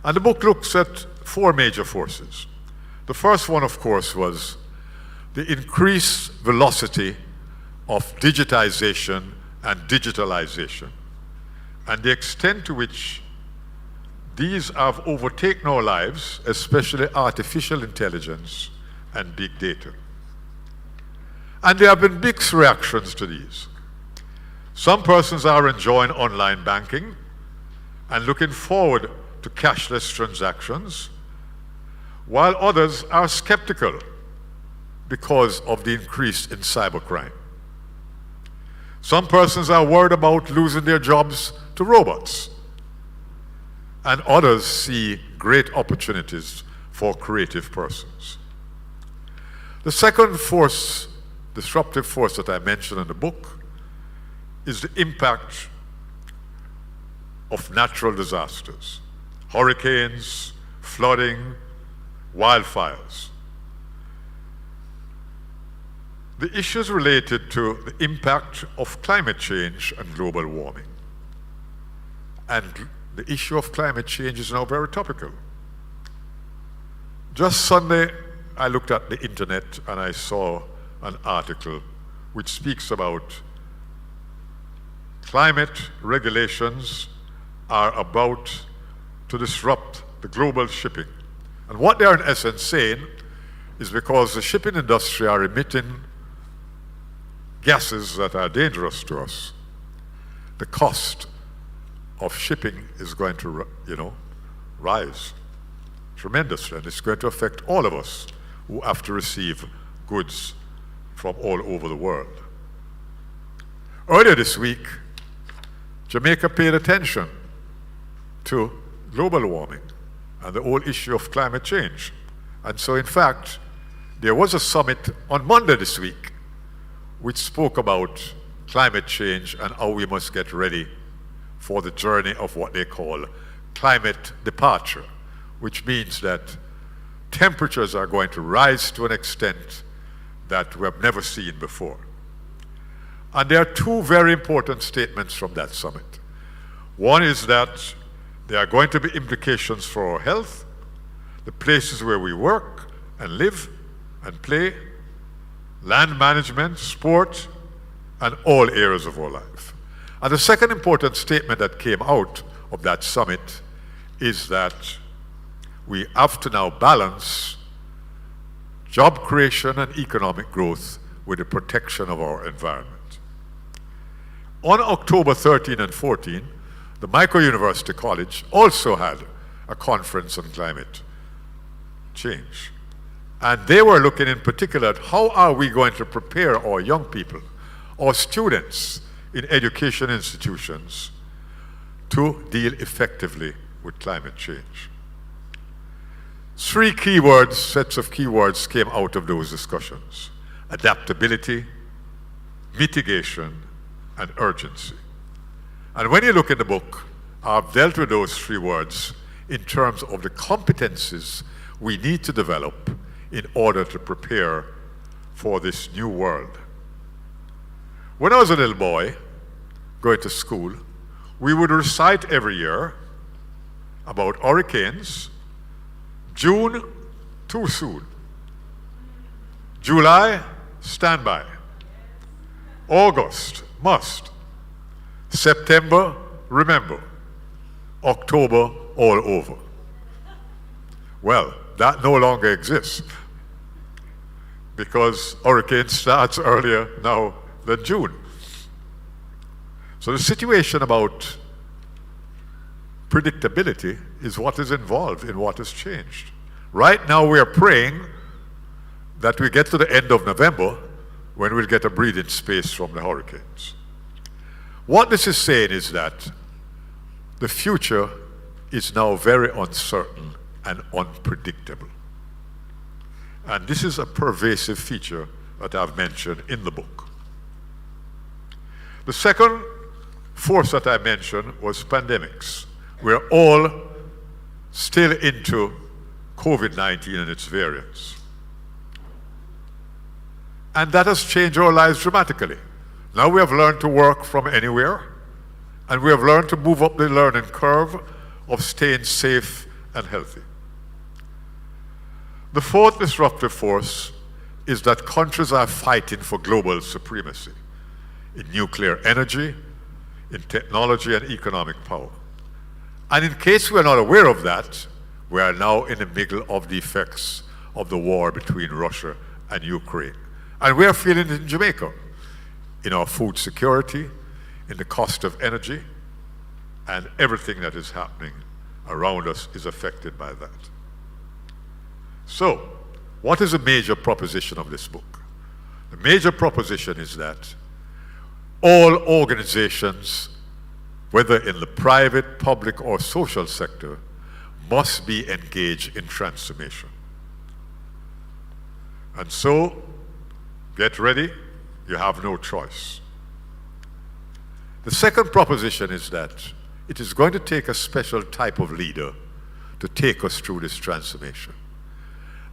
And the book looks at 4 major forces. The first one, of course, was the increased velocity of digitization and digitalization, and the extent to which these have overtaken our lives, especially artificial intelligence and big data. And there have been mixed reactions to these. Some persons are enjoying online banking and looking forward to cashless transactions, while others are skeptical because of the increase in cybercrime. Some persons are worried about losing their jobs to robots, and others see great opportunities for creative persons. The second force, disruptive force that I mentioned in the book, is the impact of natural disasters, hurricanes, flooding, wildfires. The issues related to the impact of climate change and global warming. And the issue of climate change is now very topical. Just Sunday, I looked at the internet and I saw an article which speaks about climate regulations are about to disrupt the global shipping. And what they are in essence saying is because the shipping industry are emitting gases that are dangerous to us, the cost of shipping is going to, rise tremendously, and it's going to affect all of us who have to receive goods from all over the world. Earlier this week, Jamaica paid attention to global warming and the whole issue of climate change. And so, in fact, there was a summit on Monday this week which spoke about climate change and how we must get ready for the journey of what they call climate departure, which means that temperatures are going to rise to an extent that we have never seen before. And there are 2 very important statements from that summit. One is that there are going to be implications for our health, the places where we work and live and play, land management, sport, and all areas of our life. And the second important statement that came out of that summit is that we have to now balance job creation and economic growth with the protection of our environment. On October 13 and 14, the Micro-University College also had a conference on climate change. And they were looking in particular at how are we going to prepare our young people, our students in education institutions to deal effectively with climate change. 3 keywords, sets of keywords came out of those discussions: adaptability, mitigation, and urgency. And when you look in the book, I've dealt with those 3 words in terms of the competencies we need to develop in order to prepare for this new world. When I was a little boy, going to school, we would recite every year about hurricanes. June, too soon. July, stand by. August, must. September, remember. October, all over. Well, that no longer exists because hurricane starts earlier now than June. So the situation about predictability is what is involved in what has changed. Right now we are praying that we get to the end of November when we'll get a breathing space from the hurricanes. What this is saying is that the future is now very uncertain and unpredictable. And this is a pervasive feature that I've mentioned in the book. The second force that I mentioned was pandemics. We're all still into COVID-19 and its variants. And that has changed our lives dramatically. Now we have learned to work from anywhere, and we have learned to move up the learning curve of staying safe and healthy. The fourth disruptive force is that countries are fighting for global supremacy in nuclear energy, in technology and economic power. And in case we are not aware of that, we are now in the middle of the effects of the war between Russia and Ukraine. And we are feeling it in Jamaica, in our food security, in the cost of energy, and everything that is happening around us is affected by that. So, what is the major proposition of this book? The major proposition is that all organizations, whether in the private, public, or social sector, must be engaged in transformation. And so, get ready, you have no choice. The second proposition is that it is going to take a special type of leader to take us through this transformation.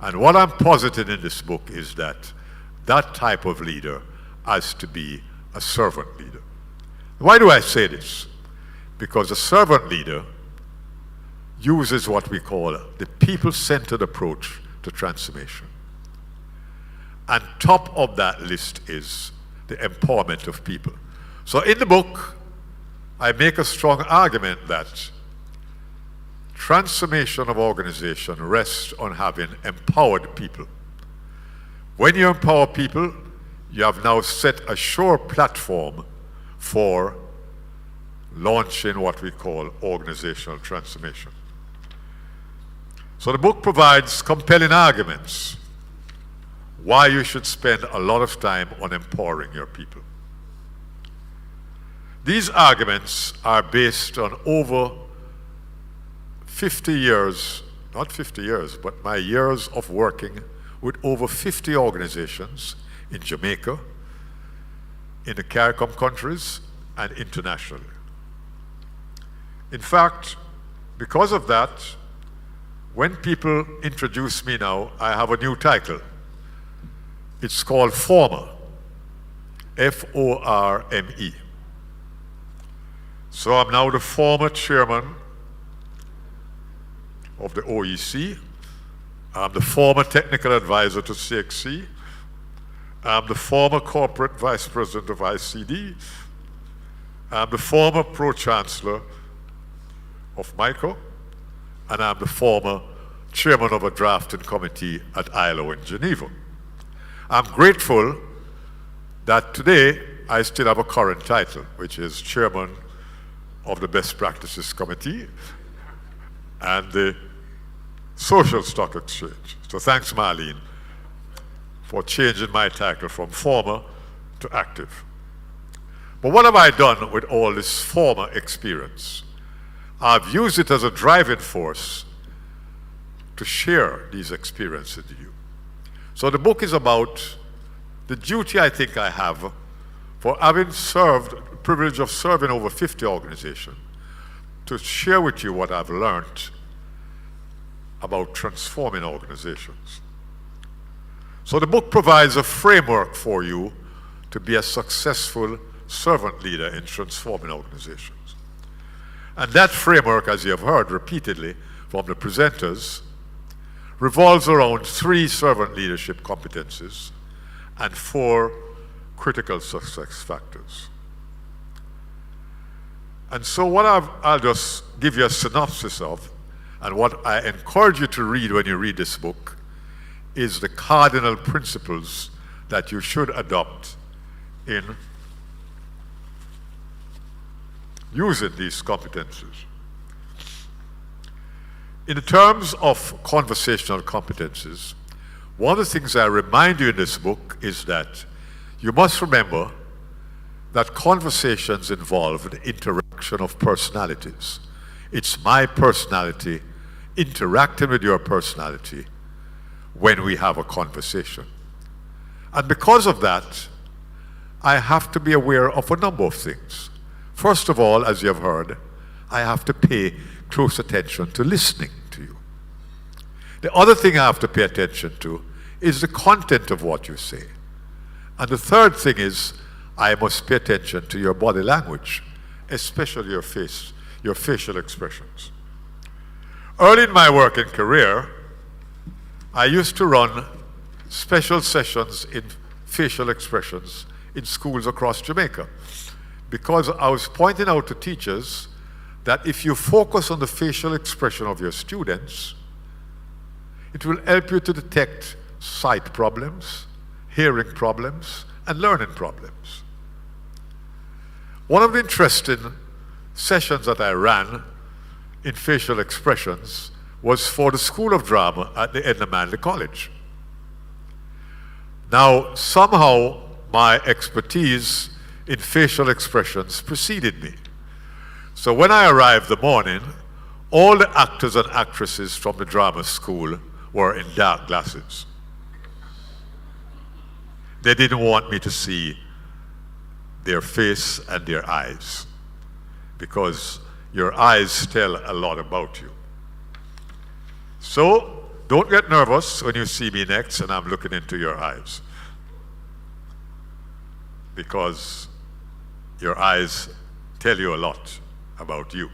And what I'm positing in this book is that that type of leader has to be a servant leader. Why do I say this? Because a servant leader uses what we call the people-centered approach to transformation. And top of that list is the empowerment of people. So in the book, I make a strong argument that transformation of organization rests on having empowered people. When you empower people, you have now set a sure platform for launching what we call organizational transformation. So the book provides compelling arguments why you should spend a lot of time on empowering your people. These arguments are based on over 50 years, not 50 years, but my years of working with over 50 organizations in Jamaica, in the CARICOM countries, and internationally. In fact, because of that, when people introduce me now, I have a new title. It's called Former, F-O-R-M-E. So I'm now the former chairman of the OEC. I'm the former technical advisor to CXC. I'm the former corporate vice president of ICD. I'm the former pro-chancellor of MICO. And I'm the former chairman of a drafting committee at ILO in Geneva. I'm grateful that today I still have a current title, which is chairman of the Best Practices Committee and the Social Stock Exchange. So thanks, Marlene, for changing my title from former to active. But what have I done with all this former experience? I've used it as a driving force to share these experiences with you. So the book is about the duty I think I have for having served, the privilege of serving over 50 organizations, to share with you what I've learned about transforming organizations. So the book provides a framework for you to be a successful servant leader in transforming organizations. And that framework, as you have heard repeatedly from the presenters, revolves around 3 servant leadership competencies and 4 critical success factors. And so what I'll just give you a synopsis of, and what I encourage you to read when you read this book, is the cardinal principles that you should adopt in using these competencies. In terms of conversational competencies, one of the things I remind you in this book is that you must remember that conversations involve the interaction of personalities. It's my personality interacting with your personality when we have a conversation. And because of that, I have to be aware of a number of things. First of all, as you have heard, I have to pay close attention to listening to you. The other thing I have to pay attention to is the content of what you say. And the third thing is I must pay attention to your body language, especially your facial expressions. Early in my working career, I used to run special sessions in facial expressions in schools across Jamaica, because I was pointing out to teachers that if you focus on the facial expression of your students, it will help you to detect sight problems, hearing problems, and learning problems. One of the interesting sessions that I ran in facial expressions was for the School of Drama at the Edna Manley College. Now, somehow my expertise in facial expressions preceded me. So when I arrived the morning, all the actors and actresses from the drama school were in dark glasses. They didn't want me to see their face and their eyes, because your eyes tell a lot about you. So don't get nervous when you see me next and I'm looking into your eyes, because your eyes tell you a lot about you.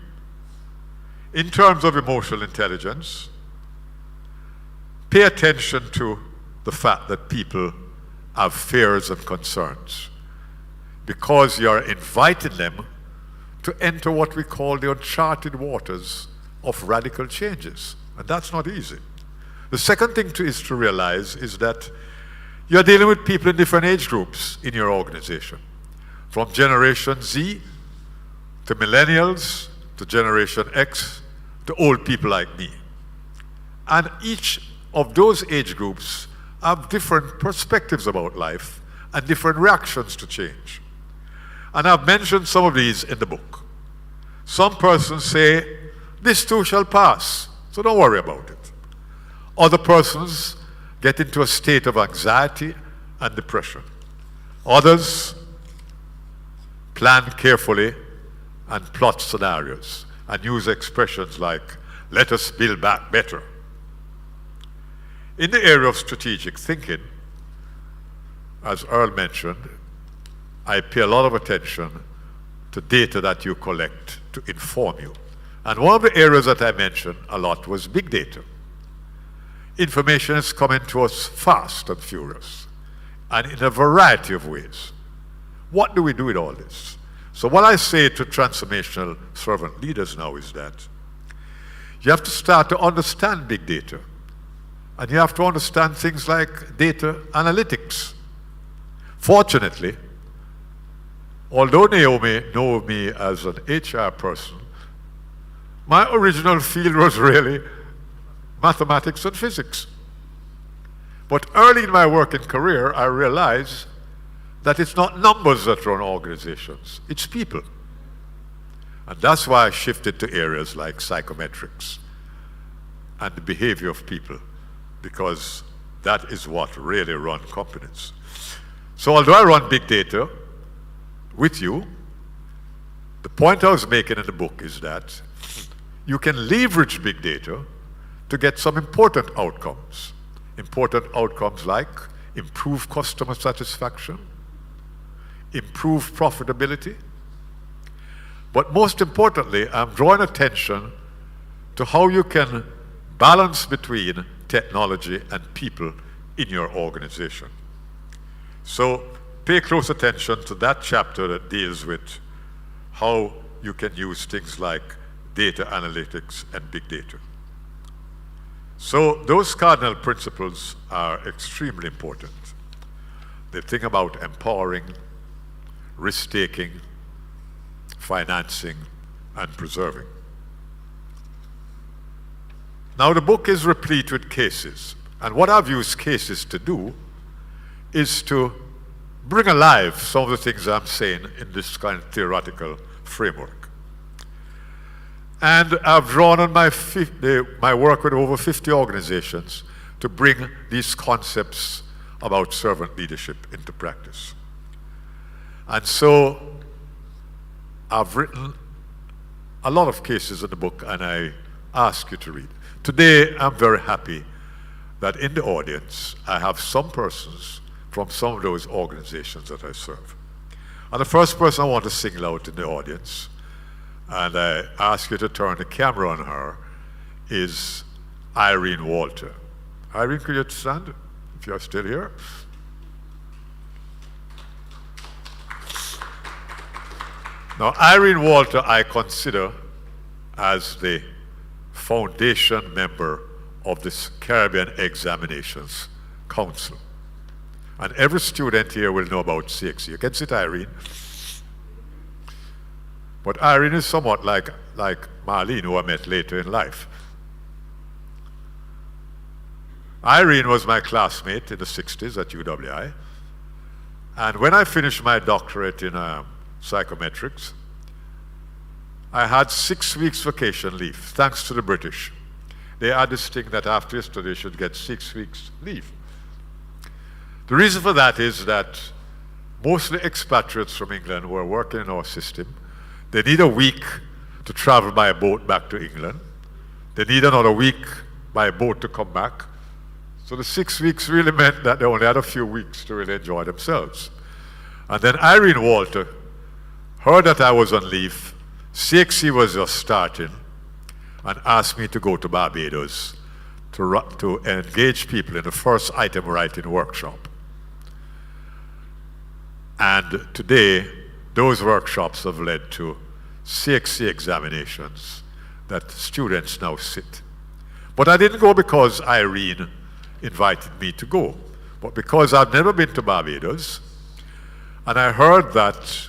In terms of emotional intelligence, pay attention to the fact that people have fears and concerns, because you are inviting them to enter what we call the uncharted waters of radical changes. And that's not easy. The second thing is to realize is that you're dealing with people in different age groups in your organization, from Generation Z to millennials to Generation X to old people like me. And each of those age groups have different perspectives about life and different reactions to change. And I've mentioned some of these in the book. Some persons say, this too shall pass, so don't worry about it. Other persons get into a state of anxiety and depression. Others plan carefully and plot scenarios and use expressions like, let us build back better. In the area of strategic thinking, as Earl mentioned, I pay a lot of attention to data that you collect to inform you. And one of the areas that I mentioned a lot was big data. Information is coming to us fast and furious, and in a variety of ways. What do we do with all this? So what I say to transformational servant leaders now is that you have to start to understand big data, and you have to understand things like data analytics. Fortunately, although Naomi knows me as an HR person, my original field was really mathematics and physics. But early in my working career, I realized that it's not numbers that run organizations, it's people. And that's why I shifted to areas like psychometrics and the behavior of people, because that is what really runs companies. So although I run big data with you, the point I was making in the book is that you can leverage big data to get some important outcomes. Important outcomes like improved customer satisfaction, improved profitability. But most importantly, I'm drawing attention to how you can balance between technology and people in your organization. So pay close attention to that chapter that deals with how you can use things like data analytics and big data. So those cardinal principles are extremely important. They think about empowering, risk-taking, financing, and preserving. Now the book is replete with cases, and what I've used cases to do is to bring alive some of the things I'm saying in this kind of theoretical framework. And I've drawn on my work with over 50 organizations to bring these concepts about servant leadership into practice. And so I've written a lot of cases in the book, and I ask you to read. Today, I'm very happy that in the audience, I have some persons from some of those organizations that I serve. And the first person I want to single out in the audience, and I ask you to turn the camera on her, is Irene Walter. Irene, could you stand if you're still here? Now, Irene Walter, I consider as the foundation member of this Caribbean Examinations Council. And every student here will know about CXC. You can sit, Irene. But Irene is somewhat like Marlene, who I met later in life. Irene was my classmate in the 60s at UWI. And when I finished my doctorate in psychometrics, I had 6 weeks vacation leave, thanks to the British. They had this thing that after you study, you should get 6 weeks leave. The reason for that is that mostly expatriates from England who are working in our system, they need a week to travel by boat back to England. They need another week by boat to come back. So the 6 weeks really meant that they only had a few weeks to really enjoy themselves. And then Irene Walter heard that I was on leave. CXC was just starting, and asked me to go to Barbados to engage people in the first item writing workshop. And today, those workshops have led to CXC examinations that students now sit. But I didn't go because Irene invited me to go, but because I've never been to Barbados, and I heard that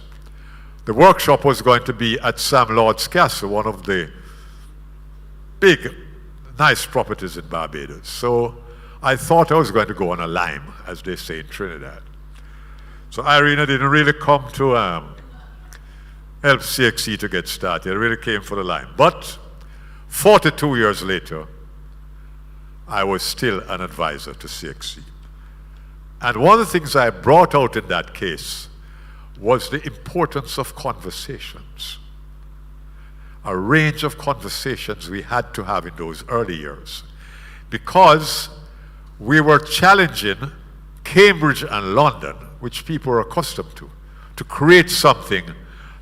the workshop was going to be at Sam Lord's Castle, one of the big, nice properties in Barbados. So I thought I was going to go on a lime, as they say in Trinidad. So Irene didn't really come to help CXC to get started. It really came for the lime. But 42 years later, I was still an advisor to CXC. And one of the things I brought out in that case was the importance of conversations. A range of conversations we had to have in those early years, because we were challenging Cambridge and London, which people were accustomed to create something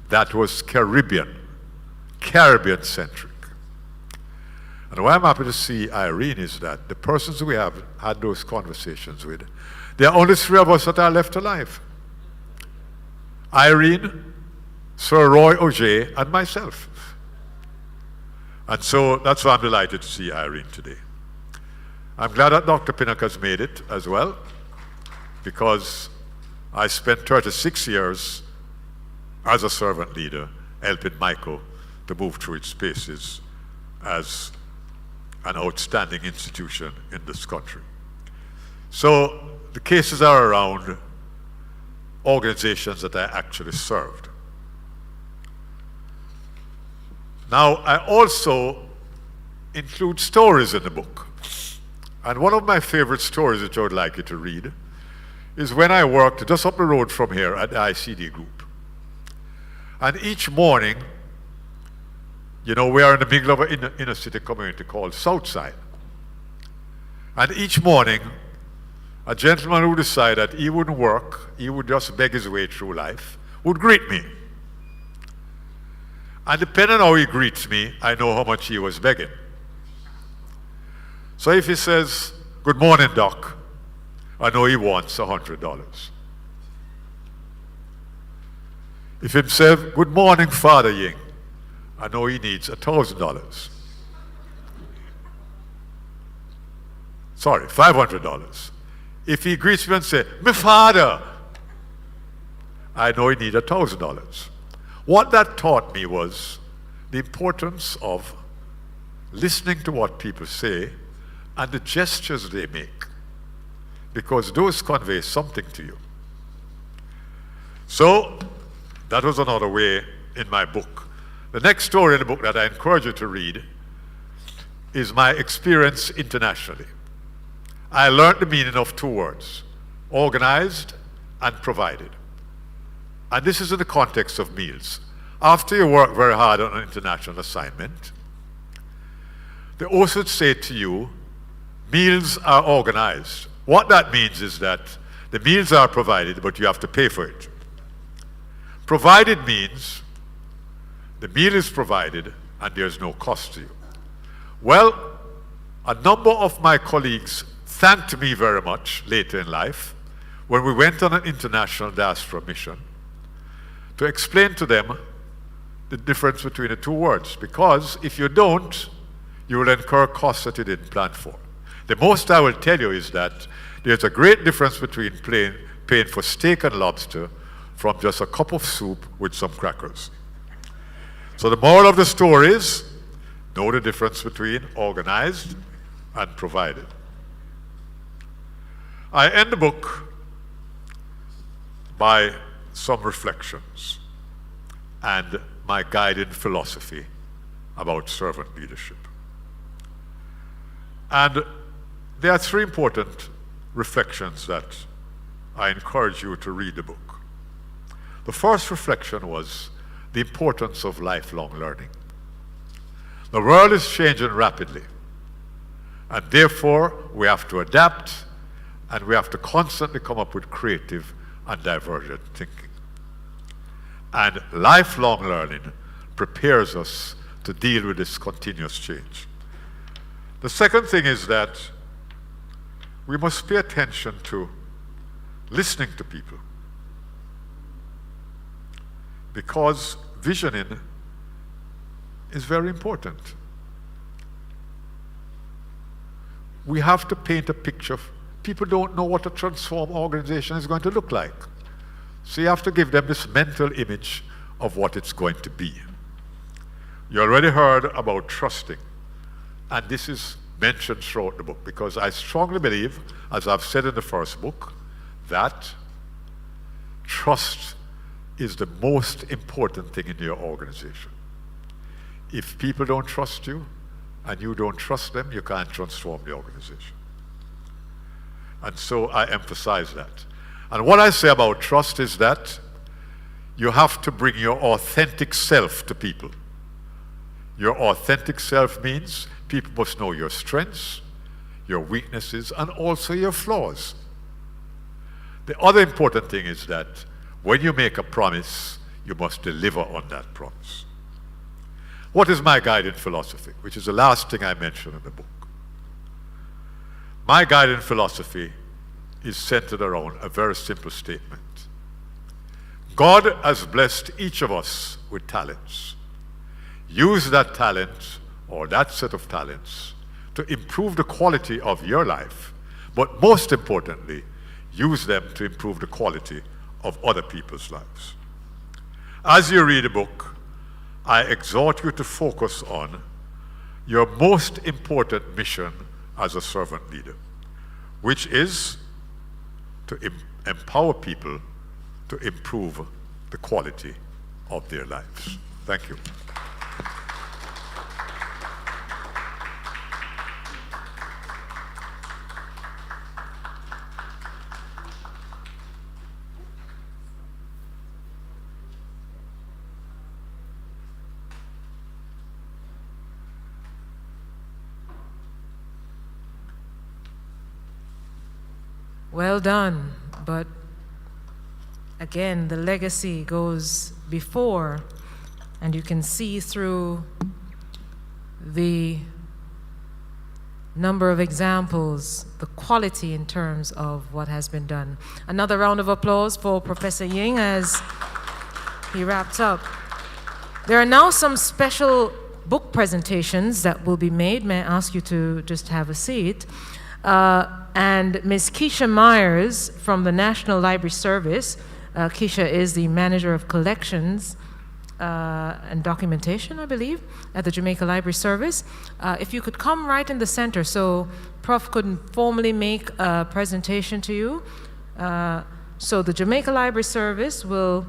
that was Caribbean-centric. And what I'm happy to see, Irene, is that the persons we have had those conversations with, there are only 3 of us that are left alive. Irene, Sir Roy Auger, and myself. And so that's why I'm delighted to see Irene today. I'm glad that Dr. Pinnock has made it as well, because I spent 36 years as a servant leader helping Michael to move through its paces as an outstanding institution in this country. So the cases are around organizations that I actually served. Now, I also include stories in the book. And one of my favorite stories, which I would like you to read, is when I worked just up the road from here at the ICD group. And each morning, you know, we are in the middle of an inner city community called Southside. And each morning, a gentleman who decided that he wouldn't work, he would just beg his way through life, would greet me. And depending on how he greets me, I know how much he was begging. So if he says, "Good morning, Doc," I know he wants $100. If he says, "Good morning, Father Ying," I know he needs $1,000. Sorry, $500. If he greets me and says, "My father," I know he needs $1,000. What that taught me was the importance of listening to what people say and the gestures they make, because those convey something to you. So that was another way in my book. The next story in the book that I encourage you to read is my experience internationally. I learned the meaning of 2 words: organized, and provided. And this is in the context of meals. After you work very hard on an international assignment, they also say to you, meals are organized. What that means is that the meals are provided, but you have to pay for it. Provided means the meal is provided and there's no cost to you. Well, a number of my colleagues thanked me very much later in life when we went on an international diaspora mission to explain to them the difference between the two words, because if you don't, you will incur costs that you didn't plan for. The most I will tell you is that there's a great difference between paying for steak and lobster from just a cup of soup with some crackers. So the moral of the story is, know the difference between organized and provided. I end the book by some reflections and my guiding philosophy about servant leadership. And there are three important reflections that I encourage you to read the book. The first reflection was the importance of lifelong learning. The world is changing rapidly, and therefore we have to adapt and we have to constantly come up with creative and divergent thinking. And lifelong learning prepares us to deal with this continuous change. The second thing is that we must pay attention to listening to people, because visioning is very important. We have to paint a picture. People don't know what a transformed organization is going to look like. So you have to give them this mental image of what it's going to be. You already heard about trusting, and this is mentioned throughout the book, because I strongly believe, as I've said in the first book, that trust is the most important thing in your organization. If people don't trust you and you don't trust them, you can't transform the organization. And so I emphasize that. And what I say about trust is that you have to bring your authentic self to people. Your authentic self means people must know your strengths, your weaknesses, and also your flaws. The other important thing is that when you make a promise, you must deliver on that promise. What is my guiding philosophy? Which is the last thing I mentioned in the book. My guiding philosophy is centered around a very simple statement. God has blessed each of us with talents. Use that talent or that set of talents to improve the quality of your life, but most importantly, use them to improve the quality of other people's lives. As you read the book, I exhort you to focus on your most important mission as a servant leader, which is to empower people to improve the quality of their lives. Thank you. Well done, but again, the legacy goes before, and you can see through the number of examples, the quality in terms of what has been done. Another round of applause for Professor Ying as he wraps up. There are now some special book presentations that will be made. May I ask you to just have a seat? And Ms. Keisha Myers from the National Library Service. Keisha is the Manager of Collections and Documentation, I believe, at the Jamaica Library Service. If you could come right in the center so Prof could formally make a presentation to you. So the Jamaica Library Service will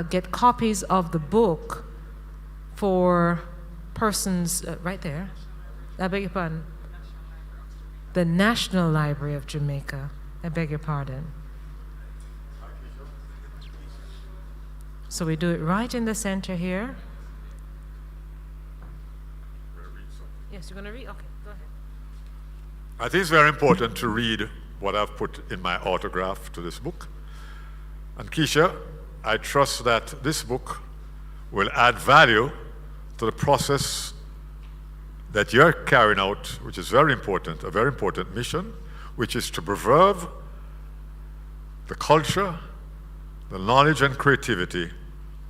get copies of the book for persons, right there, I beg your pardon, the National Library of Jamaica. I beg your pardon. So we do it right in the center here. Yes, you're going to read? Okay, go ahead. I think it's very important to read what I've put in my autograph to this book. And Keisha, I trust that this book will add value to the process that you're carrying out, which is very important, a very important mission, which is to preserve the culture, the knowledge and creativity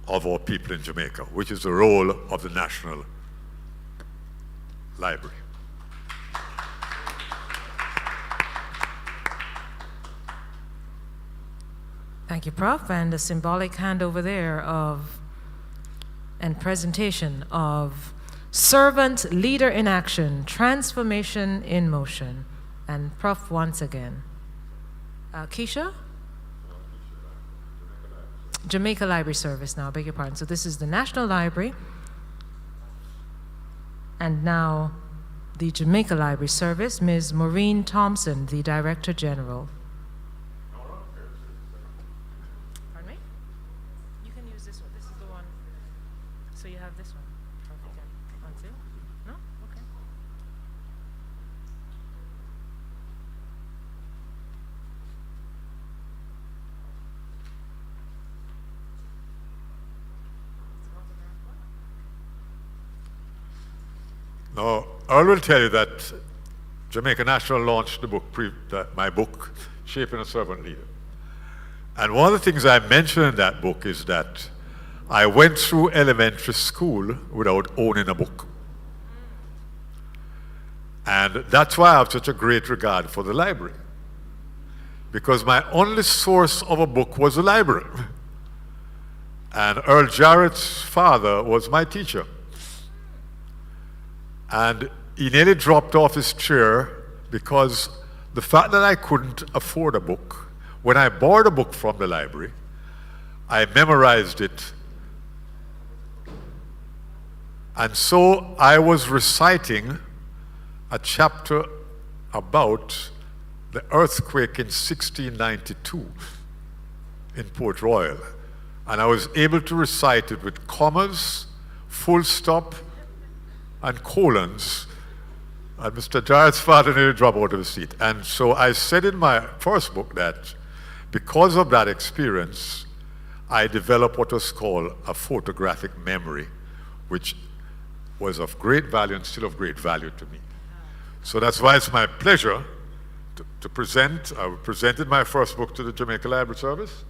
of our people in Jamaica, which is the role of the National Library. Thank you, Prof. And a symbolic hand over there and presentation of Servant Leader in Action, Transformation in Motion. And Prof, once again. Keisha? Jamaica Library Service now, I beg your pardon. So this is the National Library. And now the Jamaica Library Service, Ms. Maureen Thompson, the Director General. Pardon me? You can use this one. This is the one. So you have this one. Perfect. One, two? No? Okay. Now, Earl will tell you that Jamaica National launched the book, my book, Shaping a Servant Leader. And one of the things I mentioned in that book is that I went through elementary school without owning a book. And that's why I have such a great regard for the library. Because my only source of a book was the library. And Earl Jarrett's father was my teacher. And he nearly dropped off his chair because the fact that I couldn't afford a book, when I borrowed a book from the library, I memorized it. And so I was reciting a chapter about the earthquake in 1692 in Port Royal. And I was able to recite it with commas, full stop, and colons, and Mr. Jarrett's father nearly dropped out of his seat. And so I said in my first book that because of that experience, I developed what was called a photographic memory, which was of great value and still of great value to me. So that's why it's my pleasure to present. I presented my first book to the Jamaica Library Service,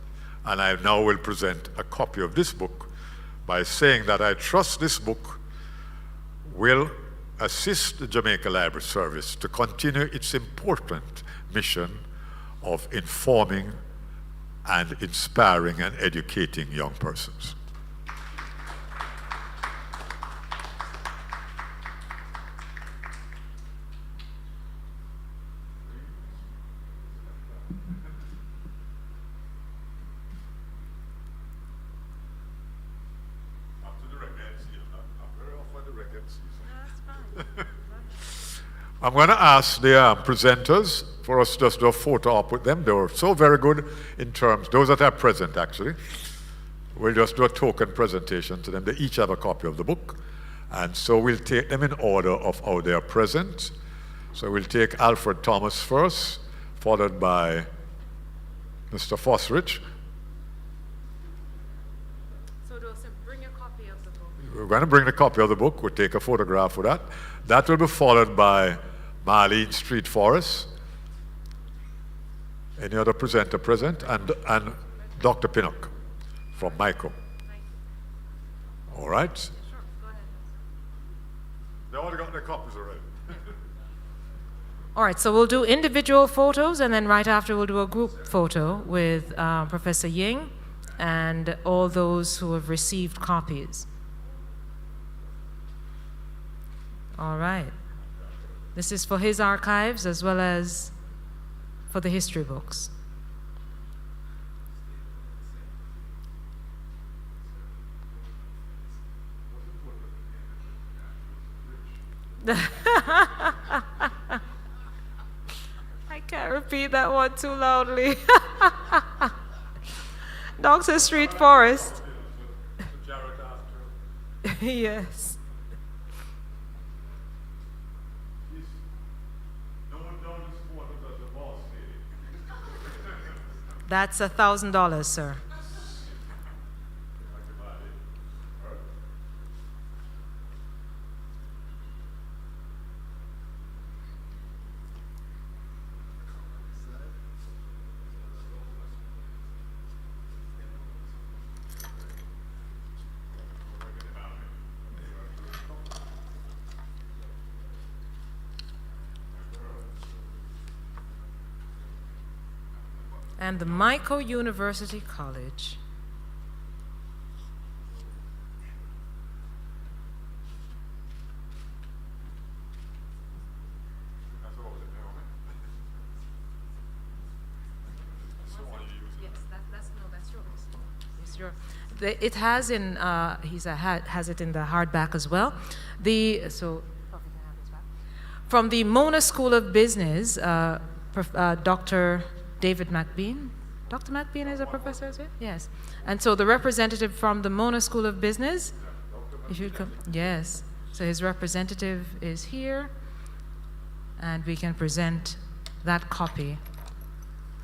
and I now will present a copy of this book by saying that I trust this book will assist the Jamaica Library Service to continue its important mission of informing and inspiring and educating young persons. I'm going to ask the presenters for us just to do a photo op with them. They were so very good in terms, those that are present actually. We'll just do a token presentation to them. They each have a copy of the book. And so we'll take them in order of how they are present. So we'll take Alfred Thomas first, followed by Mr. Fosrich. So bring a copy of the book. We're going to bring the copy of the book. We'll take a photograph of that. That will be followed by Marlene Street Forest. Any other presenter present? And Dr. Pinnock from Micro. All right. Sure, go ahead. They already got their copies already. All right, so we'll do individual photos, and then right after we'll do a group photo with Professor Ying and all those who have received copies. All right. This is for his archives as well as for the history books. I can't can't repeat that one too loudly. Dr. Street Forest. Yes. That's $1,000, sir. And the Micro University College. That's yours. It has in has it in the hardback as well. From the Mona School of Business, Dr. David McBean. Dr. McBean is a professor, is it? Yes. And so the representative from the Mona School of Business, if you'd come, yes. So his representative is here, and we can present that copy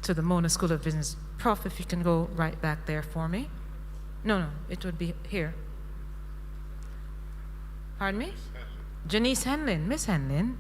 to the Mona School of Business. Prof, if you can go right back there for me. No, it would be here. Pardon me? Janice Henlin, Miss Henlin.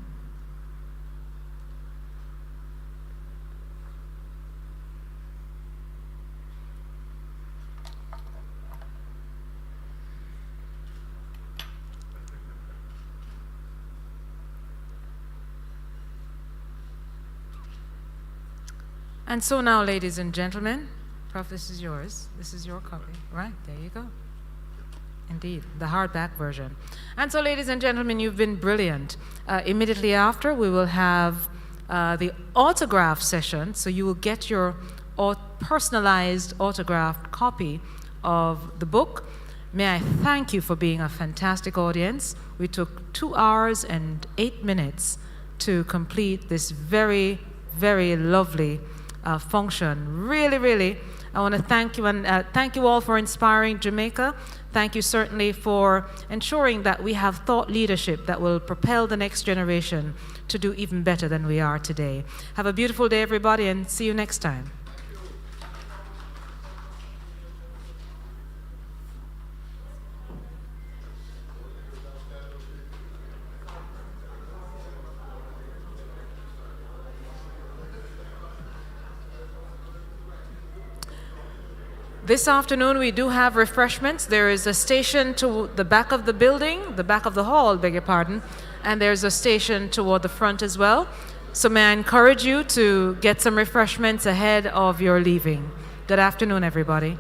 And so now, ladies and gentlemen, Prof, this is yours. This is your copy. Right, there you go. Indeed, the hardback version. And so, ladies and gentlemen, you've been brilliant. Immediately after, we will have the autograph session, so you will get your personalized autographed copy of the book. May I thank you for being a fantastic audience. We took 2 hours and 8 minutes to complete this very, very lovely function. Really, really, I want to thank you, and thank you all for inspiring Jamaica. Thank you certainly for ensuring that we have thought leadership that will propel the next generation to do even better than we are today. Have a beautiful day, everybody, and see you next time. This afternoon we do have refreshments. There is a station to the back of the building, the back of the hall, beg your pardon, and there's a station toward the front as well. So may I encourage you to get some refreshments ahead of your leaving. Good afternoon, everybody.